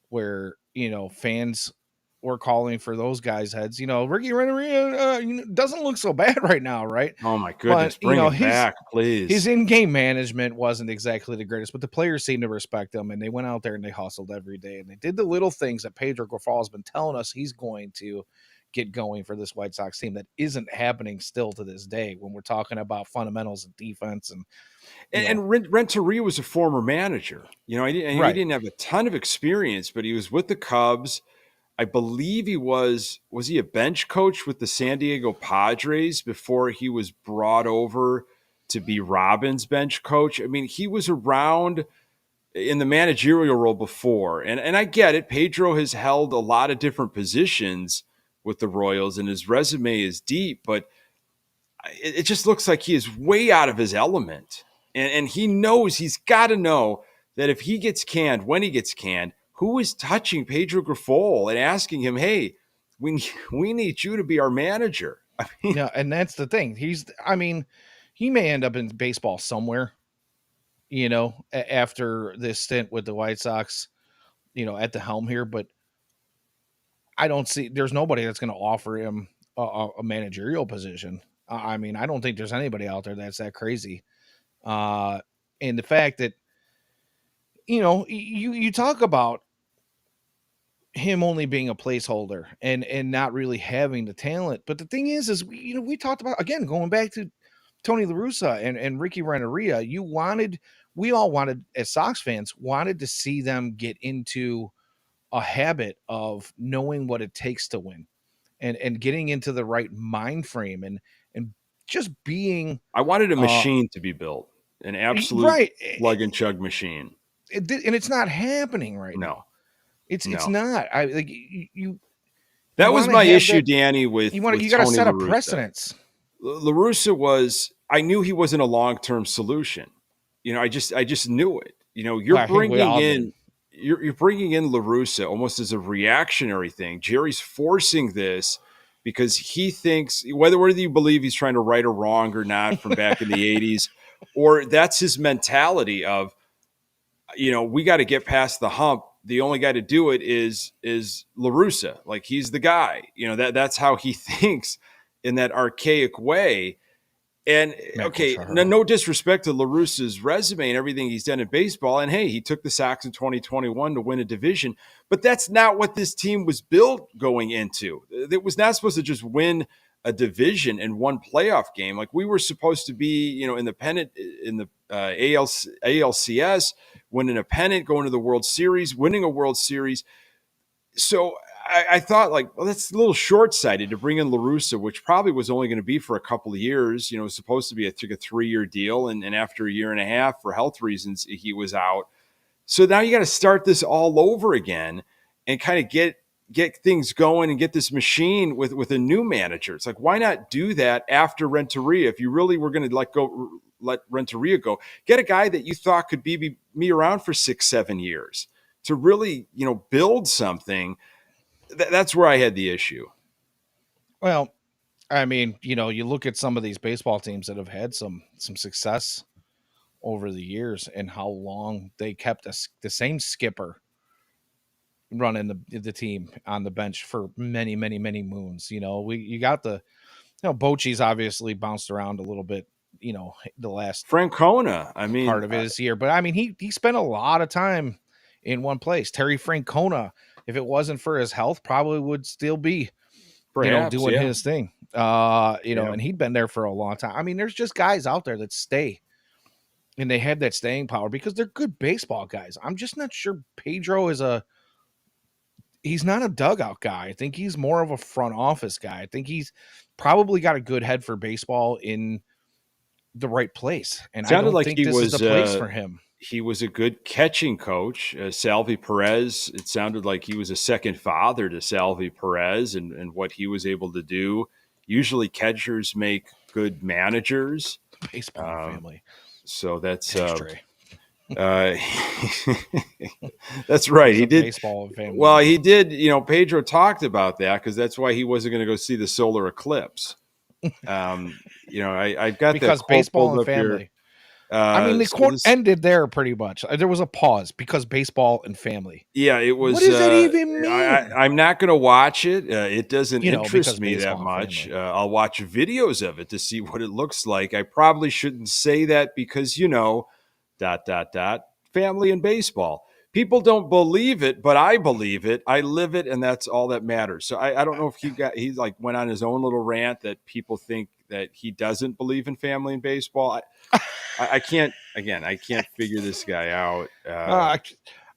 where, fans were calling for those guys' heads. Ricky Renteria doesn't look so bad right now, right?
Oh my
But,
goodness. Bring him back,
his
please.
in-game management wasn't exactly the greatest, but the players seemed to respect him, and they went out there and they hustled every day, and they did the little things that Pedro Grifol has been telling us he's going to get going for this White Sox team that isn't happening still to this day when we're talking about fundamentals of defense and you know
And Renteria was a former manager. He
right.
didn't have a ton of experience, but he was with the Cubs. I believe was he a bench coach with the San Diego Padres before he was brought over to be Robin's bench coach? I mean, he was around in the managerial role before. And I get it. Pedro has held a lot of different positions with the Royals, and his resume is deep, but it just looks like he is way out of his element. And he knows, he's got to know that if he gets canned, when he gets canned, who is touching Pedro Grifol and asking him, hey, we need you to be our manager? I mean,
Yeah, and that's the thing. He may end up in baseball somewhere, after this stint with the White Sox, at the helm here, but I don't see there's nobody that's going to offer him a managerial position. I don't think there's anybody out there that's that crazy. Uh, and the fact that you talk about him only being a placeholder and not really having the talent, but the thing is we talked about, again, going back to Tony La Russa and Ricky Renteria. We all wanted, as Sox fans, wanted to see them get into a habit of knowing what it takes to win and getting into the right mind frame and just being
I wanted a
uh
machine to be built, an absolute
right.
plug and chug machine.
And it's not happening right
No,
now. It's
no.
not. I like you
That was
want to
my
have
issue,
that.
Danny, with
You got to
Tony
set
La
a
Russa.
precedence.
La Russa I knew he wasn't a long-term solution. I just knew it.
Well, I think we all did.
You're bringing in La Russa almost as a reactionary thing. Jerry's forcing this because he thinks, whether you believe he's trying to right a wrong or not from back in the 80s, or that's his mentality of, we got to get past the hump. The only guy to do it is La Russa. Like, he's the guy. That's how he thinks, in that archaic way. And okay, no disrespect to La Russa's resume and everything he's done in baseball. And hey, he took the Sox in 2021 to win a division, but that's not what this team was built going into. It was not supposed to just win a division in one playoff game. Like, we were supposed to be, in the pennant, in the ALCS, winning a pennant, going to the World Series, winning a World Series. So I thought, like, well, that's a little short-sighted to bring in La Russa, which probably was only going to be for a couple of years. It was supposed to be a 3-year deal, and after a year and a half, for health reasons, he was out. So now you got to start this all over again and kind of get things going and get this machine with a new manager. It's like, why not do that after Renteria? If you really were going to let Renteria go, get a guy that you thought could be around for 6-7 years to really, build something. That's where I had the issue.
Well, I mean, you look at some of these baseball teams that have had some success over the years and how long they kept the same skipper running the team on the bench for many, many, many moons. You got Bochy's obviously bounced around a little bit, the last
Francona,
part of his year, but I mean, he spent a lot of time in one place. Terry Francona, if it wasn't for his health, probably would still be,
perhaps,
doing his thing. And he'd been there for a long time. I mean, there's just guys out there that stay and they have that staying power because they're good baseball guys. I'm just not sure Pedro he's not a dugout guy. I think he's more of a front office guy. I think he's probably got a good head for baseball in the right place. And I don't think this is the place for him.
He was a good catching coach. Salvi Perez, it sounded like he was a second father to Salvi Perez and what he was able to do. Usually catchers make good managers.
Baseball family.
So that's that's right. He did.
Baseball family.
Well, he did. Pedro talked about that because that's why he wasn't going to go see the solar eclipse. I've got
because
that
baseball and family.
Here.
I mean, the quote ended there pretty much. There was a pause because baseball and family.
Yeah, it was.
What does that even mean?
I'm not going to watch it. It doesn't interest me that much. I'll watch videos of it to see what it looks like. I probably shouldn't say that because, family and baseball. People don't believe it, but I believe it. I live it, and that's all that matters. So I don't know if he went on his own little rant that people think that he doesn't believe in family and baseball. I can't figure this guy out.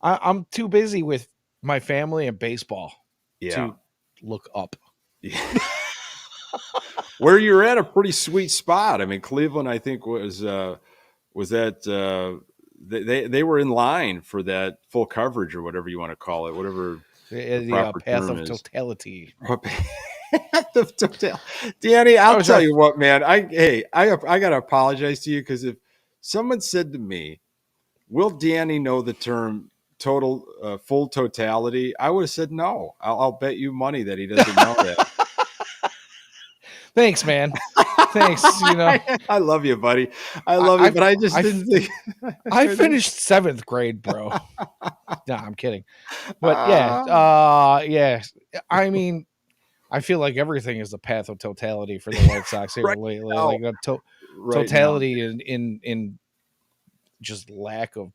I'm too busy with my family and baseball to look up.
Yeah. Where you're at a pretty sweet spot. I mean, Cleveland, I think was that they were in line for that full coverage or whatever you want to call it, whatever
the path of totality.
Danny, I'll tell you what, man. I gotta apologize to you because if someone said to me, "Will Danny know the term full totality?" I would have said no. I'll bet you money that he doesn't know that.
Thanks, man. Thanks.
I love you, buddy. I love you, but I just didn't think.
I finished 7th grade, bro. No, I'm kidding. But yeah. I mean, I feel like everything is the path of totality for the White Sox here lately. Like totality in just lack of.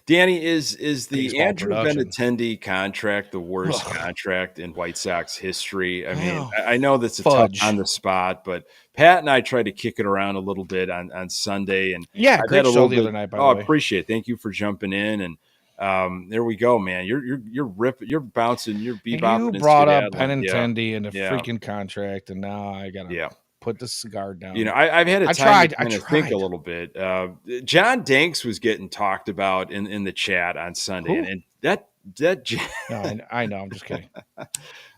Danny, is the Andrew
production.
Benintendi contract the worst contract in White Sox history? I mean, I know that's a tough on the spot, but Pat and I tried to kick it around a little bit on Sunday, and
great show the other night. By the way,
I appreciate it. Thank you for jumping in, and there we go, man. You're ripping, you're bouncing, you're bebopping.
You brought up Benintendi and the freaking contract, and now I gotta put the cigar down.
I've had a time to think a little bit. John Danks was getting talked about in the chat on Sunday, and that
no, I know, I'm just kidding.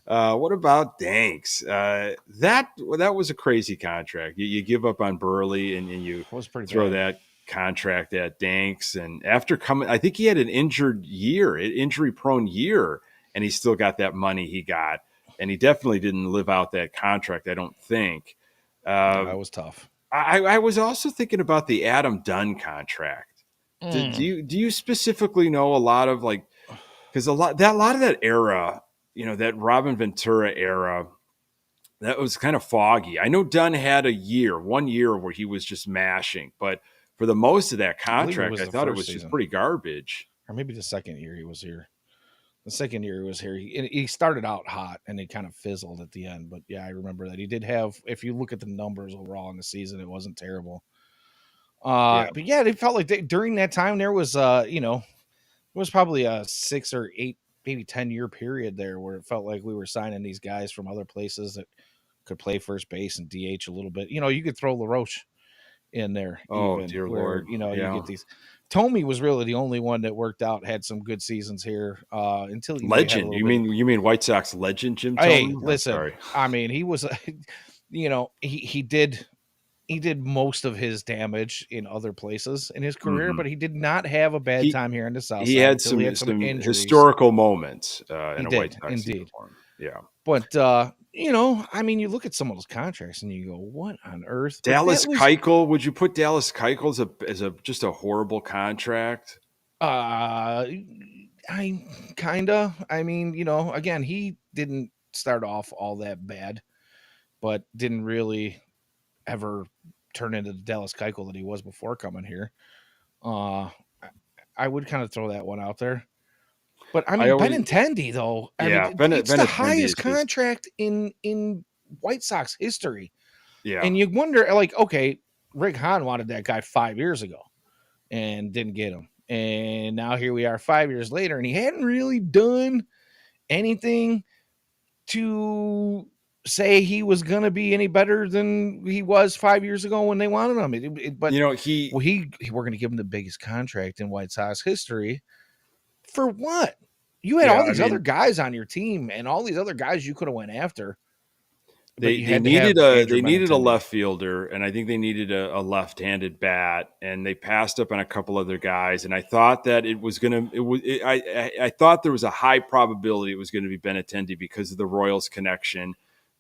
What about Danks? That was a crazy contract. You give up on Burley and you throw that contract at Danks, and after coming, I think he had an injury-prone year, and he still got that money he got, and he definitely didn't live out that contract, I don't think.
That was tough.
I was also thinking about the Adam Dunn contract.
Mm.
Do you specifically know a lot of like, because a lot of that era, that Robin Ventura era, that was kind of foggy. I know Dunn had 1 year where he was just mashing, but for the most of that
I believe it
contract,
was
I
the
thought it
first
was just
season,
pretty garbage.
or maybe the second year he was here. The second year he was here, he started out hot and he kind of fizzled at the end. But yeah, I remember that he did have. If you look at the numbers overall in the season, it wasn't terrible.
Yeah.
But yeah, they felt like during that time there was, it was probably a 6 or 8, maybe 10 year period there where it felt like we were signing these guys from other places that could play first base and DH a little bit. You could throw LaRoche in there
Oh,
even
dear
where
Lord.
you
Yeah.
get these. Tommy was really the only one that worked out, had some good seasons here, until you had a
Legend.
little bit.
You mean White Sox legend Jim
Hey,
Thome? I'm
listen,
sorry.
I mean, he was, he did most of his damage in other places in his career,
Hmm.
but he did not have a bad
He
time here in the South
he
Side
had
until he had some
some
injuries.
historical moments in
He
a White
did
Sox
indeed.
uniform. Yeah.
But I mean, you look at some of those contracts and you go, "What on earth?" But that
Dallas
was,
Keuchel. Would you put Dallas Keuchel as a just a horrible contract?
uh, I kinda. I mean, again, he didn't start off all that bad, but didn't really ever turn into the Dallas Keuchel that he was before coming here. Uh, I I would kind of throw that one out there. But I
I
mean,
always
Benintendi, though, I mean,
Yeah,
it's the
Benintendi is
highest
just
contract in White Sox history.
yeah.
And you wonder, like, okay, Rick Hahn wanted that guy 5 years ago and didn't get him. And now here we are 5 years later, and he hadn't really done anything to say he was going to be any better than he was 5 years ago when they wanted him. But
You know,
well, we're going to give him the biggest contract in White Sox history for what? You had
yeah,
all
I
these other
mean,
guys on your team and all these other guys you could have went after, but you had to have Andrew
they needed a
Benintendi.
left fielder, and I think they needed a left-handed bat, and they passed up on a couple other guys. And I thought that it was gonna it was it, I thought there was a high probability it was going to be Benintendi because of the Royals connection.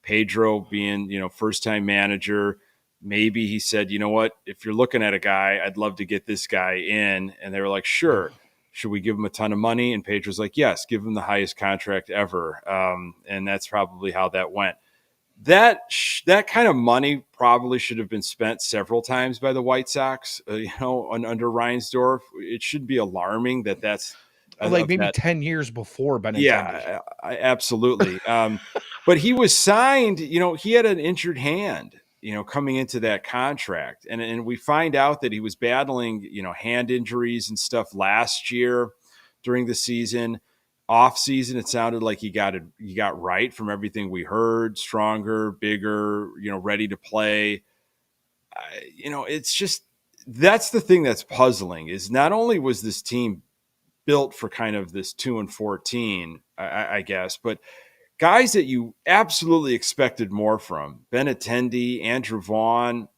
Pedro being first time manager, maybe he said, you know what, if you're looking at a guy, I'd love to get this guy in, and they were like, sure. Should we give him a ton of money? And Pedro's like, yes, give him the highest contract ever. And that's probably how that went. That kind of money probably should have been spent several times by the White Sox. Under Reinsdorf, it should be alarming that that's
Like
of
maybe
that.
10 years before Benintendi.
Yeah, absolutely. But he was signed. He had an injured hand. Coming into that contract, and we find out that he was battling hand injuries and stuff last year during the season. Off season, it sounded like he got right from everything we heard. Stronger, bigger, ready to play. It's just that's the thing that's puzzling is not only was this team built for kind of this 2-14, I guess, but guys that you absolutely expected more from, Benintendi, Andrew Vaughn,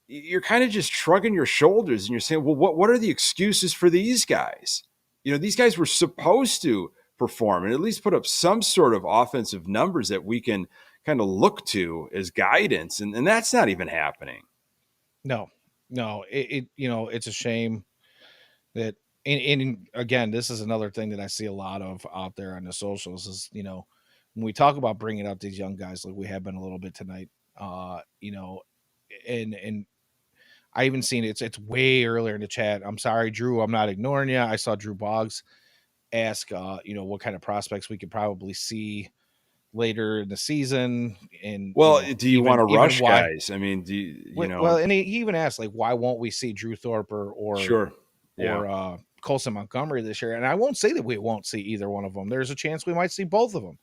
you're kind of just shrugging your shoulders and you're saying, well, what are the excuses for these guys? These guys were supposed to perform and at least put up some sort of offensive numbers that we can kind of look to as guidance. And that's not even happening.
No, no, it's a shame that, and again, this is another thing that I see a lot of out there on the socials is, when we talk about bringing out these young guys, like we have been a little bit tonight, and I even seen it's way earlier in the chat. I'm sorry, Drew, I'm not ignoring you. I saw Drew Boggs ask, what kind of prospects we could probably see later in the season, and
Well, do you want to
even
rush
why.
guys? I mean,
Well, and he even asked, like, why won't we see Drew Thorpe or
sure. Yeah.
Colson Montgomery this year? And I won't say that we won't see either one of them. There's a chance we might see both of them.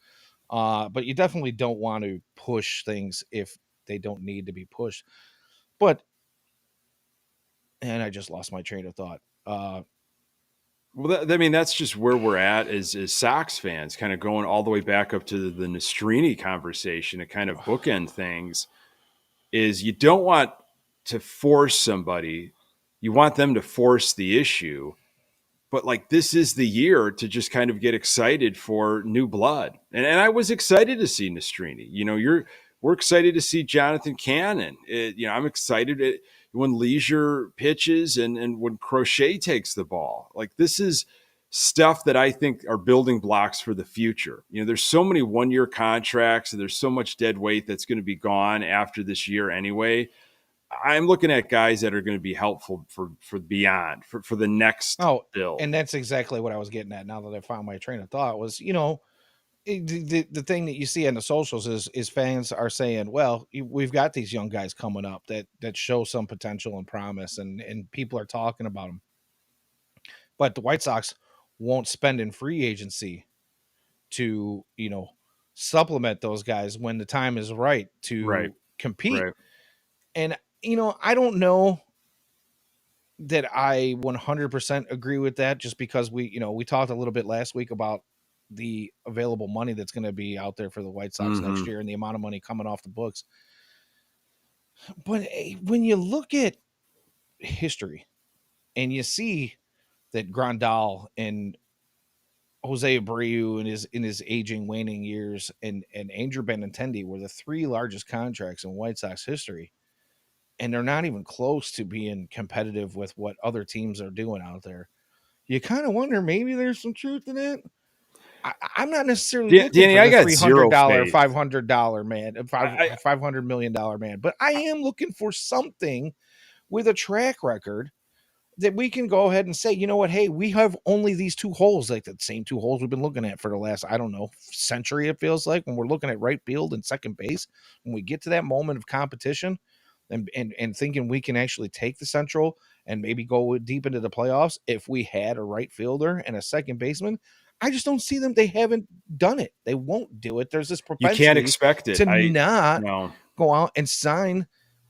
But you definitely don't want to push things if they don't need to be pushed. But, and I just lost my train of thought.
Well, I mean, that's just where we're at as Sox fans, kind of going all the way back up to the Nastrini conversation and kind of bookend things. Is you don't want to force somebody, you want them to force the issue. But like this is the year to just kind of get excited for new blood, and I was excited to see Nastrini. We're excited to see Jonathan Cannon. I'm excited. when Leisure pitches and when Crochet takes the ball. Like, this is stuff that I think are building blocks for the future. There's so many 1-year contracts and there's so much dead weight that's going to be gone after this year anyway. I'm looking at guys that are going to be helpful for beyond, for the next build.
And that's exactly what I was getting at. Now that I found my train of thought was, the thing that you see on the socials is fans are saying, well, we've got these young guys coming up that show some potential and promise, and people are talking about them. But the White Sox won't spend in free agency to, supplement those guys when the time is right to compete.
Right.
And, I don't know that I 100% agree with that, just because we talked a little bit last week about the available money that's going to be out there for the White Sox next year and the amount of money coming off the books. But when you look at history and you see that Grandal and Jose Abreu in his aging, waning years and Andrew Benintendi were the 3 largest contracts in White Sox history, and they're not even close to being competitive with what other teams are doing out there, you kind of wonder, maybe there's some truth in it. I'm not necessarily looking
Danny,
for
I
the
got
$300,
faith.
$500 man, $500 million man, but I am looking for something with a track record that we can go ahead and say, you know what, hey, we have only these 2 holes, like the same 2 holes we've been looking at for the last, I don't know, century. It feels like, when we're looking at right field and second base, when we get to that moment of competition and thinking we can actually take the Central and maybe go deep into the playoffs if we had a right fielder and a second baseman. I just don't see them. They haven't done it. They won't do it. There's this propensity
You can't expect it.
to not
No.
go out and sign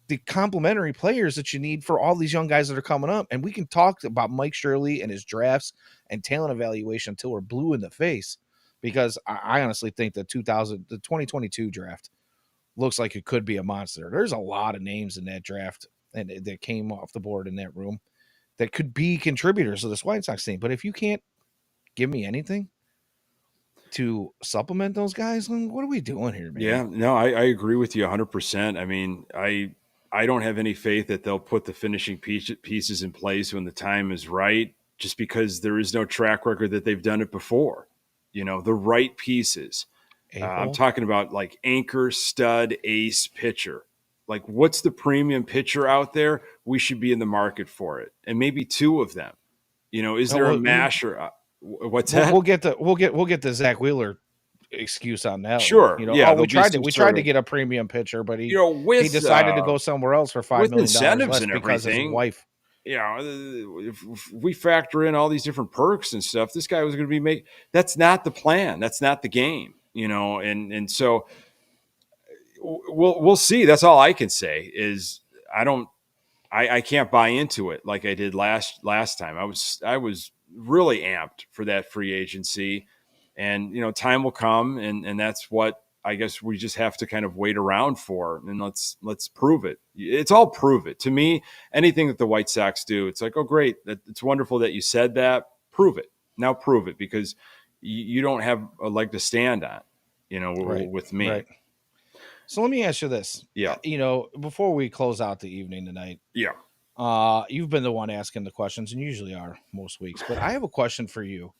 the complementary players that you need for all these young guys that are coming up. And we can talk about Mike Shirley and his drafts and talent evaluation until we're blue in the face, because I honestly think the 2022 draft looks like it could be a monster. There's a lot of names in that draft and that came off the board in that room that could be contributors to this White Sox team. But if you can't give me anything to supplement those guys, then what are we doing here, man?
Yeah, no, I agree with you 100%. I mean, I don't have any faith that they'll put the finishing pieces in place when the time is right, just because there is no track record that they've done it before. The right pieces. I'm talking about like anchor, stud, ace pitcher. Like, what's the premium pitcher out there? We should be in the market for it, and maybe 2 of them. Is there a masher? What's that?
We'll get the Zach Wheeler excuse on that.
Sure.
One.
Yeah.
We tried to get a premium pitcher, but he decided to go somewhere else for $5 million
incentives
less
and
because
everything.
His wife.
If we factor in all these different perks and stuff, this guy was going to be that's not the plan. That's not the game, and so we'll see. That's all I can say is I can't buy into it like I did last time. I was really amped for that free agency, and time will come, and that's what I guess we just have to kind of wait around for, and let's prove it. It's all prove it to me. Anything that the White Sox do, it's like, oh great, it's wonderful that you said that. Prove it now. Prove it, because you don't have a leg to stand on, with me.
Right. So let me ask you this.
Yeah.
Before we close out the evening tonight.
Yeah.
You've been the one asking the questions, and usually are most weeks, but I have a question for you.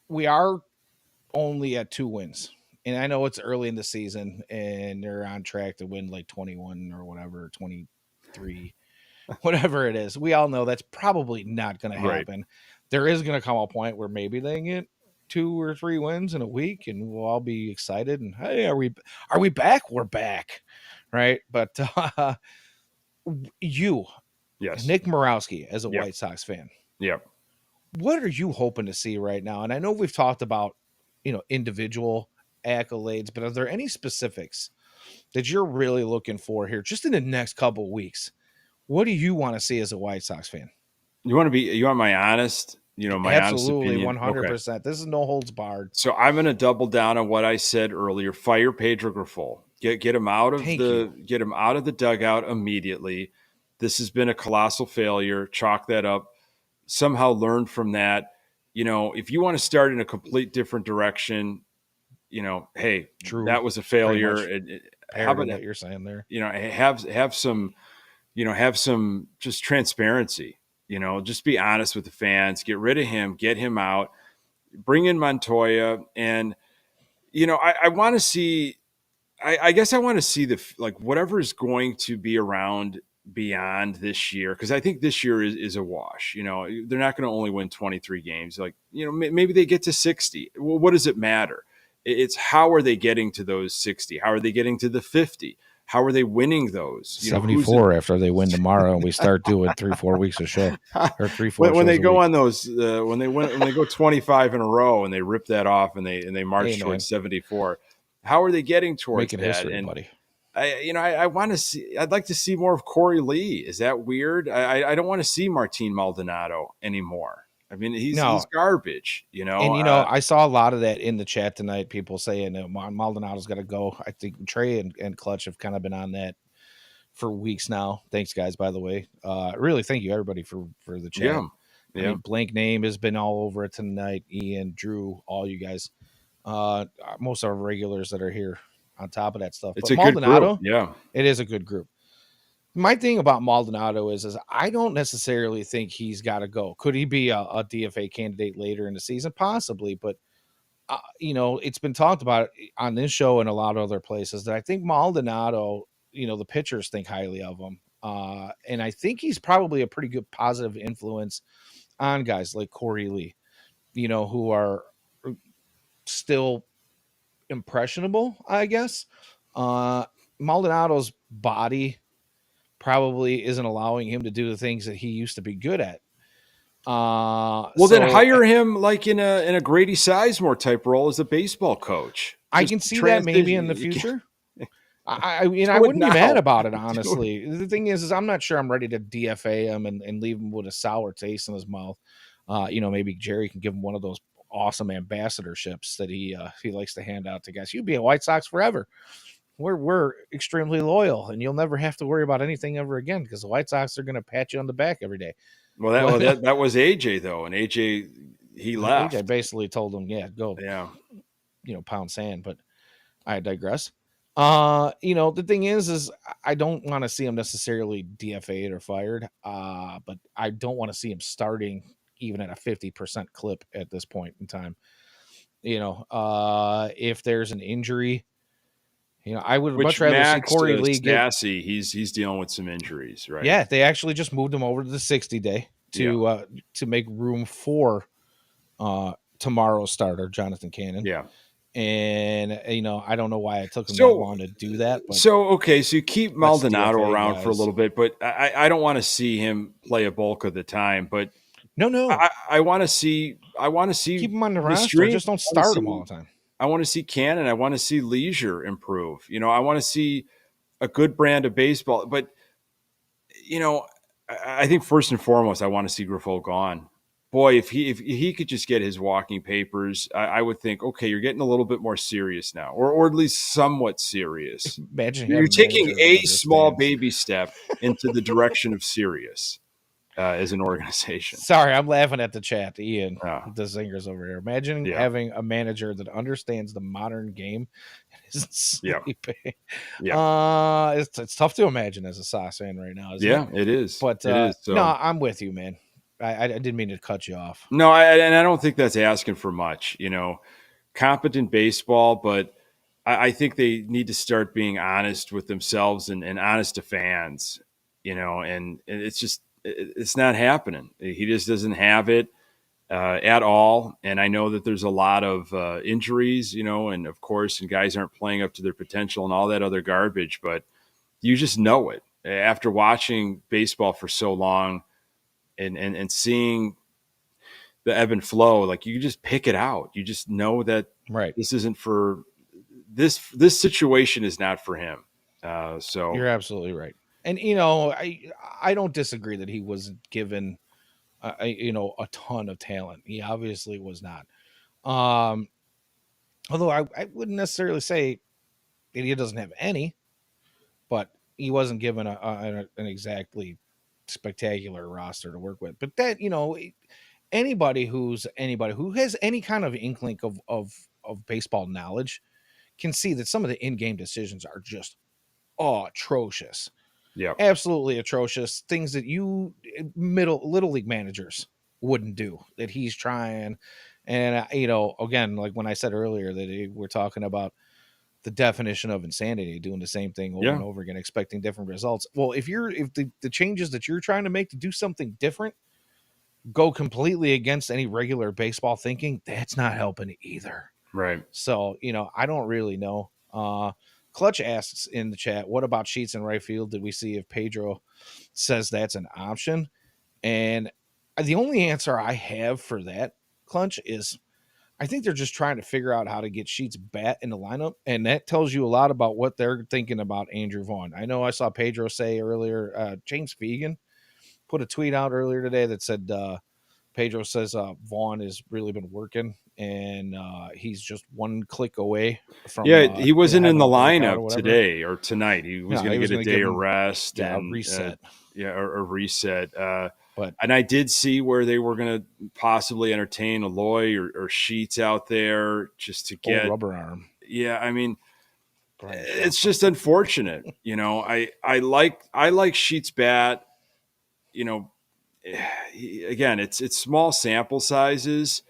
We are only at 2 wins, and I know it's early in the season and they're on track to win like 21 or whatever, 23, whatever it is. We all know that's probably not going to happen. Right. There is going to come a point where maybe they get 2 or 3 wins in a week and we'll all be excited and, hey, are we back? We're back. Right. But,
yes,
Nick Morowski, as a White Sox fan.
Yep.
What are you hoping to see right now? And I know we've talked about, individual accolades, but are there any specifics that you're really looking for here just in the next couple of weeks? What do you want to see as a White Sox fan?
You want my honest, my
absolutely
honest opinion?
100%. Okay. This is no holds barred.
So I'm going to double down on what I said earlier. Fire Pedro Grifol. Get him out of get him out of the dugout immediately. This has been a colossal failure. Chalk that up. Somehow learn from that. If you want to start in a complete different direction, hey, that was a failure. how
parroting
about
what you're saying there.
have some have some just transparency. Just be honest with the fans. Get rid of him. Get him out. Bring in Montoya, and I want to see. I guess I want to see whatever is going to be around beyond this year, because I think this year is a wash. They're not going to only win 23 games. Maybe they get to 60. Well, what does it matter? It's how are they getting to those 60? How are they getting to the 50? How are they winning those?
74 after they win tomorrow, and we start doing 3-4 weeks of show, or 3-4
when they
shows a
go
week.
on those when they go 25 in a row and they rip that off and they march towards 74. How are they getting towards
Making
that?
history,
And
buddy.
I want to see. I'd like to see more of Corey Lee. Is that weird? I don't want to see Martin Maldonado anymore. I mean, he's
No,
garbage.
and I saw a lot of that in the chat tonight. People saying that Maldonado's got to go. I think Trey and Clutch have kind of been on that for weeks now. Thanks, guys. By the way, really thank you everybody for the chat.
Yeah,
I mean, Blank Name has been all over it tonight. Ian, Drew, all you guys. Most of our regulars that are here on top of that stuff.
It's
But
a good group.
Maldonado,
Yeah,
it is a good group. My thing about Maldonado is I don't necessarily think he's got to go. Could he be a DFA candidate later in the season? Possibly, but it's been talked about on this show and a lot of other places that I think Maldonado, the pitchers think highly of him. And I think he's probably a pretty good positive influence on guys like Corey Lee, who are still impressionable, I guess. Maldonado's body probably isn't allowing him to do the things that he used to be good at.
Then hire him like in a Grady Sizemore type role as a baseball coach.
I can see that maybe in the future. I wouldn't be mad about it, honestly. The thing is I'm not sure I'm ready to DFA him and leave him with a sour taste in his mouth. Maybe Jerry can give him one of those awesome ambassadorships that he likes to hand out to guys. You'd be a White Sox forever. We're extremely loyal, and you'll never have to worry about anything ever again because the White Sox are going to pat you on the back every day.
Well, that was AJ though, and AJ he left.
AJ basically told him, "Yeah, go, pound sand." But I digress. The thing is I don't want to see him necessarily DFA'd or fired. But I don't want to see him starting even at a 50% clip at this point in time. If there's an injury. I would much rather see Corey Lee get.
He's dealing with some injuries, right?
Yeah, they actually just moved him over to the 60-day to make room for tomorrow's starter, Jonathan Cannon.
Yeah,
and I don't know why it took him that long to do that. But
so you keep Maldonado around for a little bit, but I don't want to see him play a bulk of the time. But
no,
I want to see
keep him on the roster. Just don't start him all the time.
I want to see Cannon. I want to see Leisure improve. I want to see a good brand of baseball. But, I think first and foremost, I want to see Grifol gone. Boy, if he could just get his walking papers, I would think, okay, you're getting a little bit more serious now, or at least somewhat serious.
Imagine
you're taking a small baby step into the direction of serious. As an organization.
Sorry, I'm laughing at the chat, Ian. The zingers over here. Imagine having a manager that understands the modern game and isn't sleeping. Yeah. It's tough to imagine as a Sox fan right now. Isn't it?
It is.
But
it is, so.
No, I'm with you, man. I didn't mean to cut you off.
No, and I don't think that's asking for much. Competent baseball, but I think they need to start being honest with themselves and honest to fans. And it's just. It's not happening. He just doesn't have it at all. And I know that there's a lot of injuries, and of course, and guys aren't playing up to their potential and all that other garbage, but you just know it after watching baseball for so long and seeing the ebb and flow. Like you just pick it out. You just know that this isn't for this situation is not for him. So
you're absolutely right. And, I don't disagree that he wasn't given, a ton of talent. He obviously was not. Although I wouldn't necessarily say that he doesn't have any, but he wasn't given an exactly spectacular roster to work with. But that, anybody who has any kind of inkling of baseball knowledge can see that some of the in-game decisions are just atrocious,
Yeah.
absolutely atrocious. Things that you middle little league managers wouldn't do that he's trying. And again, like when I said earlier that we're talking about the definition of insanity, doing the same thing over and
Yeah.
over again, expecting different results. Well, if the changes that you're trying to make to do something different go completely against any regular baseball thinking, that's not helping either.
Right.
So, I don't really know. Clutch asks in the chat, what about Sheets in right field? Did we see if Pedro says that's an option? And the only answer I have for that, Clutch, is I think they're just trying to figure out how to get Sheets' bat in the lineup. And that tells you a lot about what they're thinking about Andrew Vaughn. I know I saw Pedro say earlier, James Fegan put a tweet out earlier today that said, Pedro says Vaughn has really been working, and he's just one click away from
Yeah, he wasn't in
having
the
a breakout or
lineup
whatever.
today or tonight. He was
No,
going
he
to
was
get a
going to give
day of
him
rest
a
and
reset,
a reset.
but
And I did see where they were going to possibly entertain Aloy or Sheets out there just to
old
get.
rubber arm.
Yeah, I mean,
Brian Shaw.
it's just unfortunate. I like Sheets' bat. You know, again, it's small sample sizes.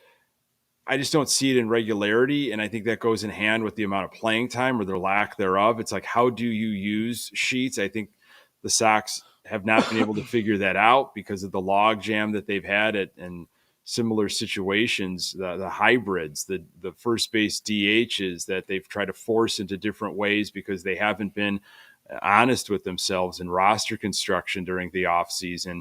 I just don't see it in regularity. And I think that goes in hand with the amount of playing time or the lack thereof. It's like, how do you use Sheets? I think the Sox have not been able to figure that out because of the log jam that they've had in similar situations, the hybrids, the first base DHs that they've tried to force into different ways because they haven't been honest with themselves in roster construction during the offseason.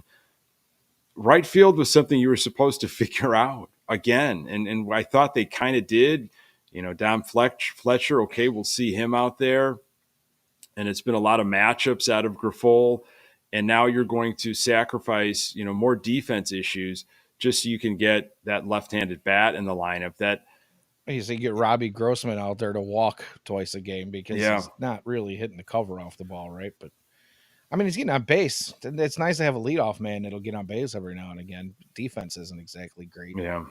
Right field was something you were supposed to figure out again. And I thought they kind of did. Dom Fletcher, okay, we'll see him out there. And it's been a lot of matchups out of Grifol. And now you're going to sacrifice, more defense issues just so you can get that left-handed bat in the lineup. That,
You see, get Robbie Grossman out there to walk twice a game because
yeah,
he's not really hitting the cover off the ball, right? But I mean, he's getting on base. It's nice to have a leadoff man that'll get on base every now and again. Defense isn't exactly great.
yeah.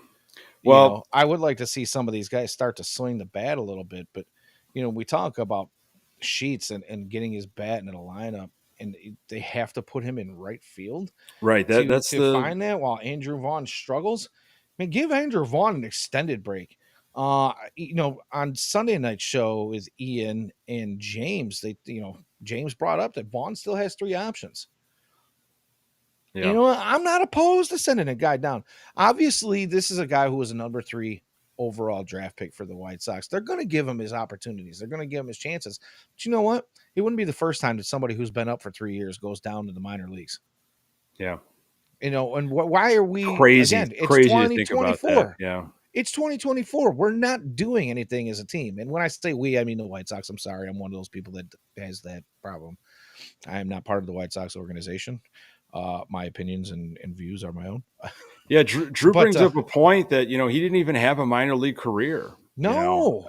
Well,
I would like to see some of these guys start to swing the bat a little bit, but we talk about Sheets and getting his bat into the lineup, and they have to put him in right field
right. That's
to
the
find that while Andrew Vaughn struggles. I mean, give Andrew Vaughn an extended break. On Sunday night show with Ian and James, James brought up that Vaughn still has 3 options.
yeah.
I'm not opposed to sending a guy down. Obviously, this is a guy who was a number 3 overall draft pick for the White Sox. They're going to give him his opportunities. They're going to give him his chances. But you know what? It wouldn't be the first time that somebody who's been up for 3 years goes down to the minor leagues.
Yeah.
And why are we
Crazy
again? It's
to think about that.
2024.
Yeah.
It's 2024. We're not doing anything as a team. And when I say we, I mean the White Sox. I'm sorry. I'm one of those people that has that problem. I am not part of the White Sox organization. My opinions and views are my own.
Yeah, Drew
But
brings up a point that he didn't even have a minor league career.
No,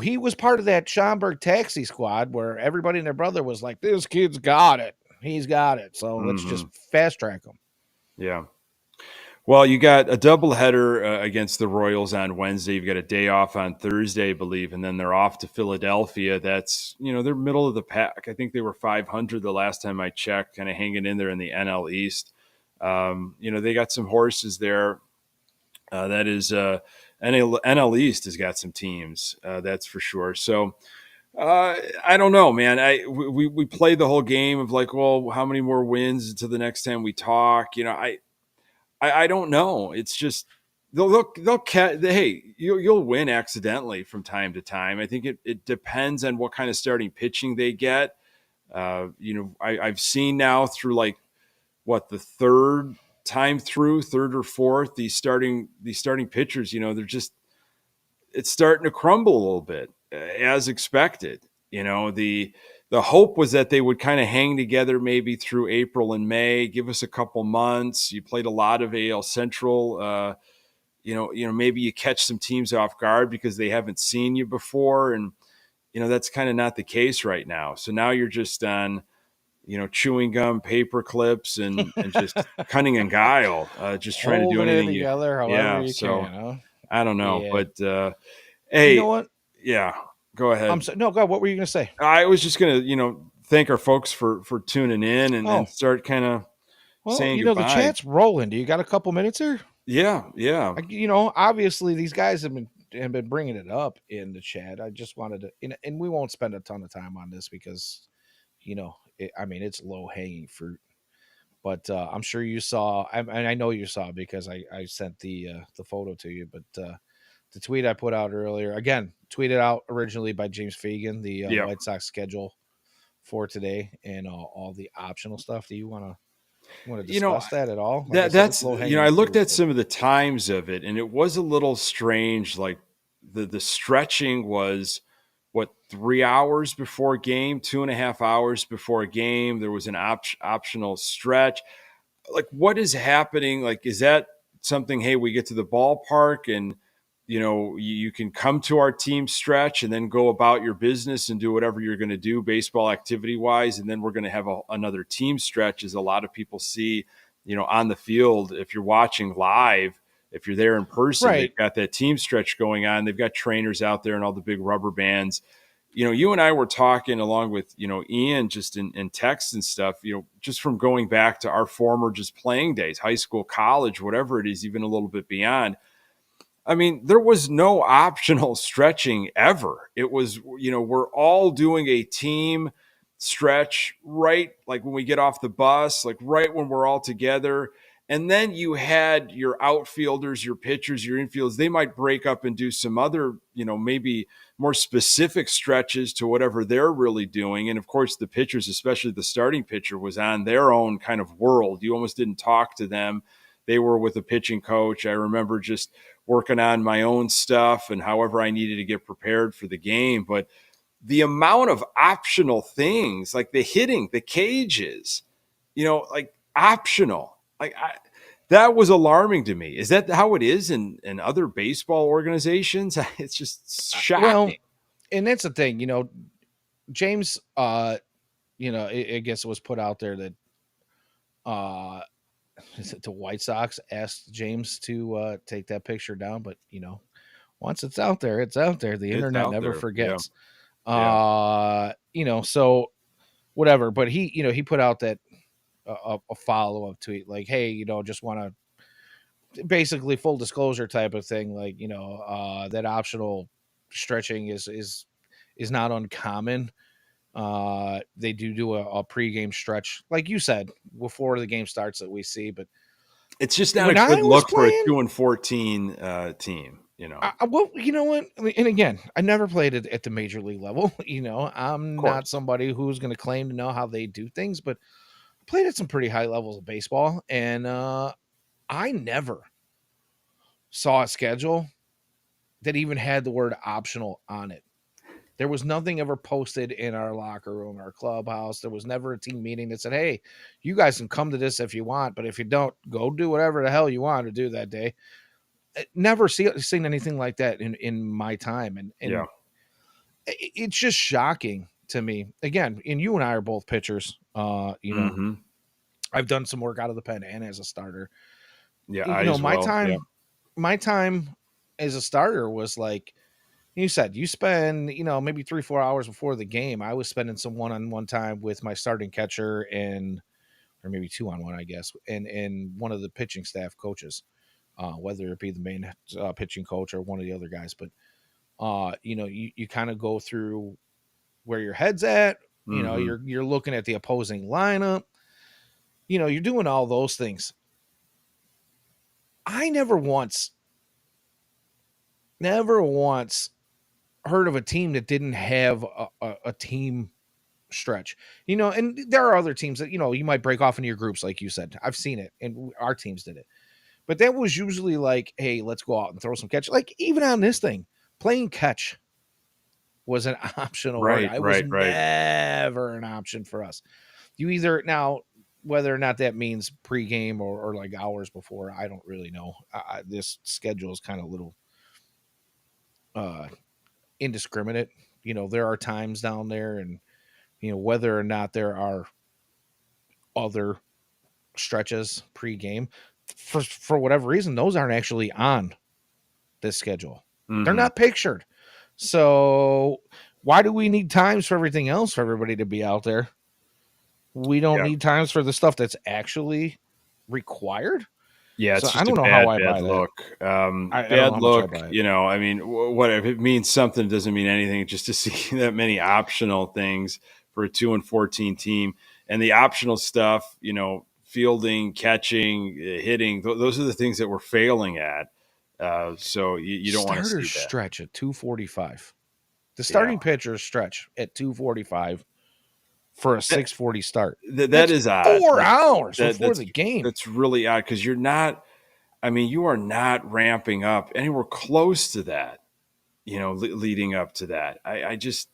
he was part of that Schaumburg taxi squad where everybody and their brother was like, "This kid's got it. He's got it. So let's just fast track him."
Yeah. Well, you got a doubleheader against the Royals on Wednesday. You've got a day off on Thursday, I believe, and then they're off to Philadelphia. That's, they're middle of the pack. I think they were 500 the last time I checked, kind of hanging in there in the NL East. They got some horses there. That is NL East has got some teams, that's for sure. So I don't know, man. We played the whole game of like, well, how many more wins until the next time we talk? I don't know. It's just they'll catch. Hey, you'll win accidentally from time to time. I think it depends on what kind of starting pitching they get. I've seen now through like the third time through, third or fourth, these starting pitchers. It's starting to crumble a little bit as expected. The hope was that they would kind of hang together maybe through April and May, give us a couple months. You played a lot of AL Central. Maybe you catch some teams off guard because they haven't seen you before. And, that's kind of not the case right now. So now you're just on, chewing gum, paper clips, and just cunning and guile, just trying to do
Holding it
anything
together however
yeah.
you
So
can. Huh?
I don't know,
Yeah.
but
You
hey,
know what?
yeah. Go
I'm
ahead.
so no, God, what were you going to say?
I was just gonna, thank our folks for tuning in and
Oh,
start kind of
well,
saying
the
goodbye.
chat's rolling. Do you got a couple minutes here?
Yeah, yeah.
Obviously these guys have been bringing it up in the chat. I just wanted to, and we won't spend a ton of time on this because, it's low hanging fruit. But I'm sure you saw, and I know you saw because I sent the photo to you. But the tweet I put out earlier, again, tweeted out originally by James Fagan, the
Yeah.
White Sox schedule for today and all the optional stuff. Do you want to
You know,
discuss that at all? Like I
that
said, it's
that's
low
I
hanging
looked
fruit,
at
but
some of the times of it, and it was a little strange. Like the stretching was what, 3 hours before game, 2.5 hours before a game. There was an optional stretch. Like, what is happening? Like, is that something, hey, we get to the ballpark and you can come to our team stretch and then go about your business and do whatever you're going to do baseball activity wise, and then we're going to have another team stretch, as a lot of people see on the field. If you're watching live, if you're there in person,
right.
they've got that team stretch going on. They've got trainers out there and all the big rubber bands. You and I were talking along with, Ian, just in text and stuff, just from going back to our former just playing days, high school, college, whatever it is, even a little bit beyond. I mean, there was no optional stretching ever. It was, we're all doing a team stretch right like when we get off the bus, like right when we're all together. And then you had your outfielders, your pitchers, your infielders, they might break up and do some other, maybe more specific stretches to whatever they're really doing. And of course, the pitchers, especially the starting pitcher, was on their own kind of world. You almost didn't talk to them. They were with a pitching coach. I remember just working on my own stuff and however I needed to get prepared for the game. But the amount of optional things, like the hitting, the cages, like optional, that was alarming to me. Is that how it is in other baseball organizations? It's just
Well,
shocking.
and that's the thing, James, I guess it was put out there that uh the White Sox asked James to take that picture down, but once it's out there, it's out there. The
It's
internet
out
never
there. Yeah.
forgets.
Yeah.
So whatever, but he put out that a follow-up tweet like, hey, just want to basically full disclosure type of thing, like, that optional stretching is not uncommon. They do a pregame stretch, like you said, before the game starts that we see. But
It's just not a
when I
good
was
look for a
playing,
2-14 team,
well, you know what? I mean, and again, I never played it at the major league level.
Of
I'm not
course.
somebody who's going to claim to know how they do things, but I played at some pretty high levels of baseball, and I never saw a schedule that even had the word optional on it. There was nothing ever posted in our locker room, our clubhouse. There was never a team meeting that said, hey, you guys can come to this if you want, but if you don't, go do whatever the hell you want to do that day. Never seen anything like that in my time.
Yeah.
And it's just shocking to me. Again, and you and I are both pitchers.
Mm-hmm.
I've done some work out of the pen and as a starter.
Yeah, I as
My
well. Yeah.
time as a starter was like, you said you spend, maybe 3-4 hours before the game. I was spending some one-on-one time with my starting catcher and, or maybe 2-on-1, I guess, and one of the pitching staff coaches, whether it be the main pitching coach or one of the other guys. But, you kind of go through where your head's at.
Mm-hmm.
You're looking at the opposing lineup. You're doing all those things. I never once heard of a team that didn't have a team stretch. And there are other teams that, you might break off into your groups, like you said. I've seen it, and our teams did it. But that was usually like, hey, let's go out and throw some catch. Like, even on this thing, playing catch was an optional word.
Right,
It was
right, right.
never an option for us. You either now, whether or not that means pregame or like hours before, I don't really know. This schedule is kind of a little uh, indiscriminate. There are times down there, and whether or not there are other stretches pregame, for whatever reason, those aren't actually on this schedule. They're
Mm-hmm.
not pictured. So Why do we need times for everything else for everybody to be out there? We don't
Yeah.
need times for the stuff that's actually required.
Yeah,
So
it's
I
just a
don't know how
bad,
I
bad
buy that.
look.
I don't
Bad
know how much I
look.
buy it.
I mean, what if it means something? It doesn't mean anything. Just to see that many optional things for a 2-14 team, and the optional stuff, fielding, catching, hitting. Those are the things that we're failing at. So you don't want to
Starters
see that.
stretch at 2:45. The
Yeah,
starting pitchers stretch at 2:45 for a
that,
6:40 start.
that
That's
is odd.
4 hours
That
before
that's
the game.
that's really odd because you're not. I mean, you are not ramping up anywhere close to that. Leading up to that. I just,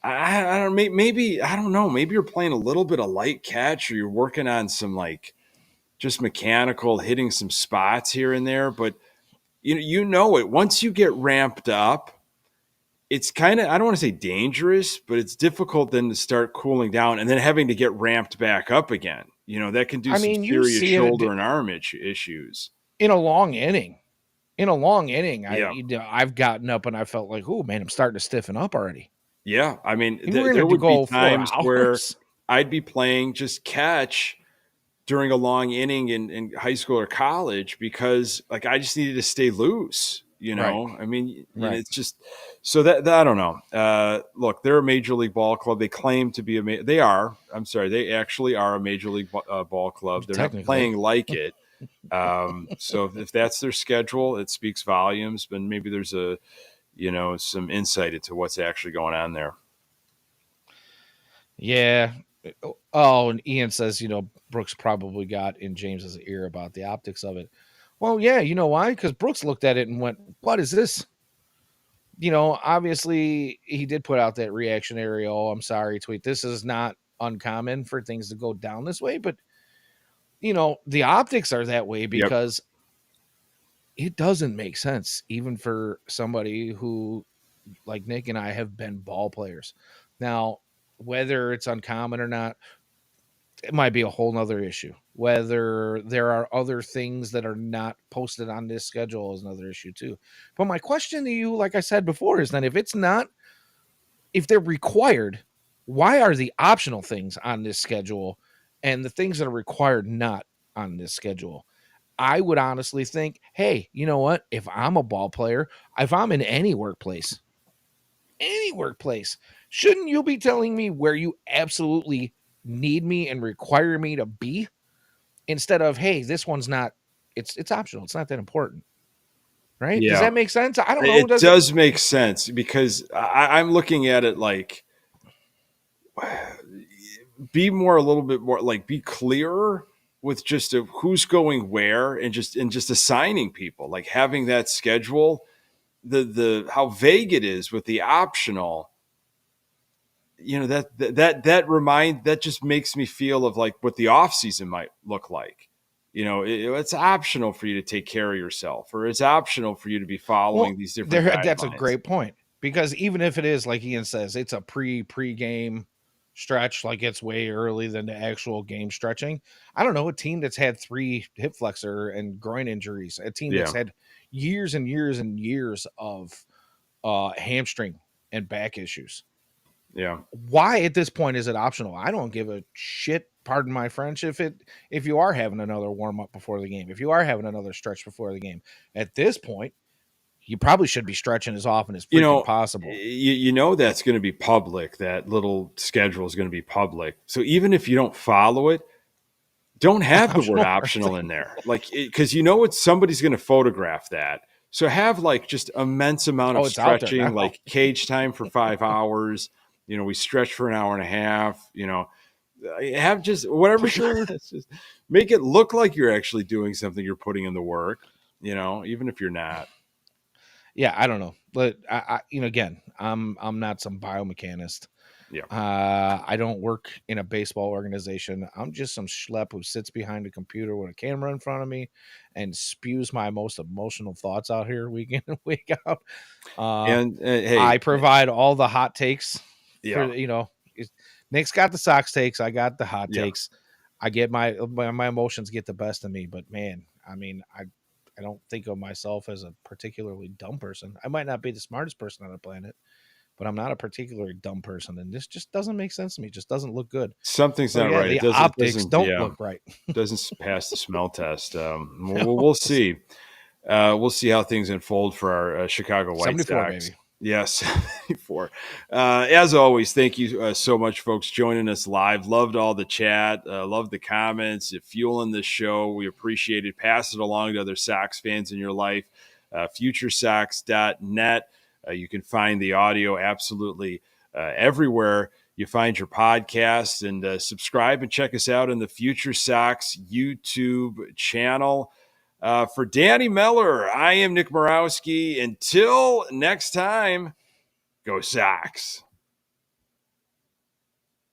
I don't, maybe, I don't know. Maybe you're playing a little bit of light catch or you're working on some like just mechanical hitting some spots here and there. But, it. Once you get ramped up, it's kind of, I don't want to say dangerous, but it's difficult then to start cooling down and then having to get ramped back up again. That can do
I
some
mean, you
serious
see it
shoulder and arm issues.
in a long inning. In a long inning,
Yeah.
I've gotten up and I felt like, oh man, I'm starting to stiffen up already.
Yeah. I mean,
And we're
there
going to
would be
go four
times where
hours.
I'd be playing just catch during a long inning in high school or college because like I just needed to stay loose.
Right.
I mean,
Right.
it's just so that I don't know. Look, they're a major league ball club. They claim to be they are. I'm sorry, they actually are a major league ball club. They're not
Technically.
playing like it. So if that's their schedule, it speaks volumes. But maybe there's some insight into what's actually going on there.
Yeah. Oh, and Ian says, Brooks probably got in James's ear about the optics of it. Well, yeah, you know why? Because Brooks looked at it and went, what is this? Obviously he did put out that reactionary, oh, I'm sorry tweet. This is not uncommon for things to go down this way, but the optics are that way
Yep.
because it doesn't make sense, even for somebody who, like Nick and I, have been ball players. Now, whether it's uncommon or not, it might be a whole nother issue. Whether there are other things that are not posted on this schedule is another issue too. But my question to you, like I said before, is then if they're required, why are the optional things on this schedule and the things that are required not on this schedule? I would honestly think, hey, you know what? If I'm a ball player, if I'm in any workplace, shouldn't you be telling me where you absolutely need me and require me to be instead of, hey, this one's not, it's optional. It's not that important. Right? Does
Yeah.
that make sense? I don't know.
It
Does it?
does make sense because I'm looking at it like be more a little bit more like be clearer with just who's going where and just assigning people like having that schedule the how vague it is with the optional that just makes me feel of like what the off season might look like. It's optional for you to take care of yourself or it's optional for you to be following
Well,
these different
that's a
guidelines.
great point because even if it is like Ian says, it's a pre-game stretch, like it's way early than the actual game stretching. I don't know, a team that's had 3 hip flexor and groin injuries, a team that's
Yeah.
had years and years and years of hamstring and back issues.
Yeah.
Why at this point is it optional? I don't give a shit, pardon my French, if you are having another warm up before the game, if you are having another stretch before the game. At this point, you probably should be stretching as often as
you
freaking
know
possible.
that's going to be public. That little schedule is going to be public, so even if you don't follow it, don't have the word
Optional.
optional in there, like, because it's somebody's going to photograph that. So have like just immense amount of
Oh, it's out there
stretching,
now.
like cage time for 5 hours. We stretch for an hour and a half. Have just whatever.
For sure.
Just make it look like you're actually doing something. You're putting in the work. Even if you're not.
Yeah, I don't know, but again, I'm not some biomechanist.
Yeah.
I don't work in a baseball organization. I'm just some schlep who sits behind a computer with a camera in front of me and spews my most emotional thoughts out here week in and week out.
And hey,
I provide all the hot takes for
yeah,
Nick's got the Sox takes. I got the hot
yeah.
takes. I get my emotions get the best of me, but man, I mean, I don't think of myself as a particularly dumb person. I might not be the smartest person on the planet, but I'm not a particularly dumb person, and this just doesn't make sense to me. It just doesn't look good.
Something's
So
not
yeah,
right.
the
It
optics
doesn't,
don't
yeah,
look right.
doesn't pass the smell test. We'll see. We'll see how things unfold for our Chicago White
74,
Sox.
baby.
Yes, 74. As always, thank you so much, folks, joining us live. Loved all the chat. Loved the comments. Fueling the show. We appreciate it. Pass it along to other Sox fans in your life. FutureSox.net. You can find the audio absolutely everywhere you find your podcast, and subscribe and check us out on the Future Sox YouTube channel. For Danny Meller, I am Nick Morawski. Until next time, go Sox.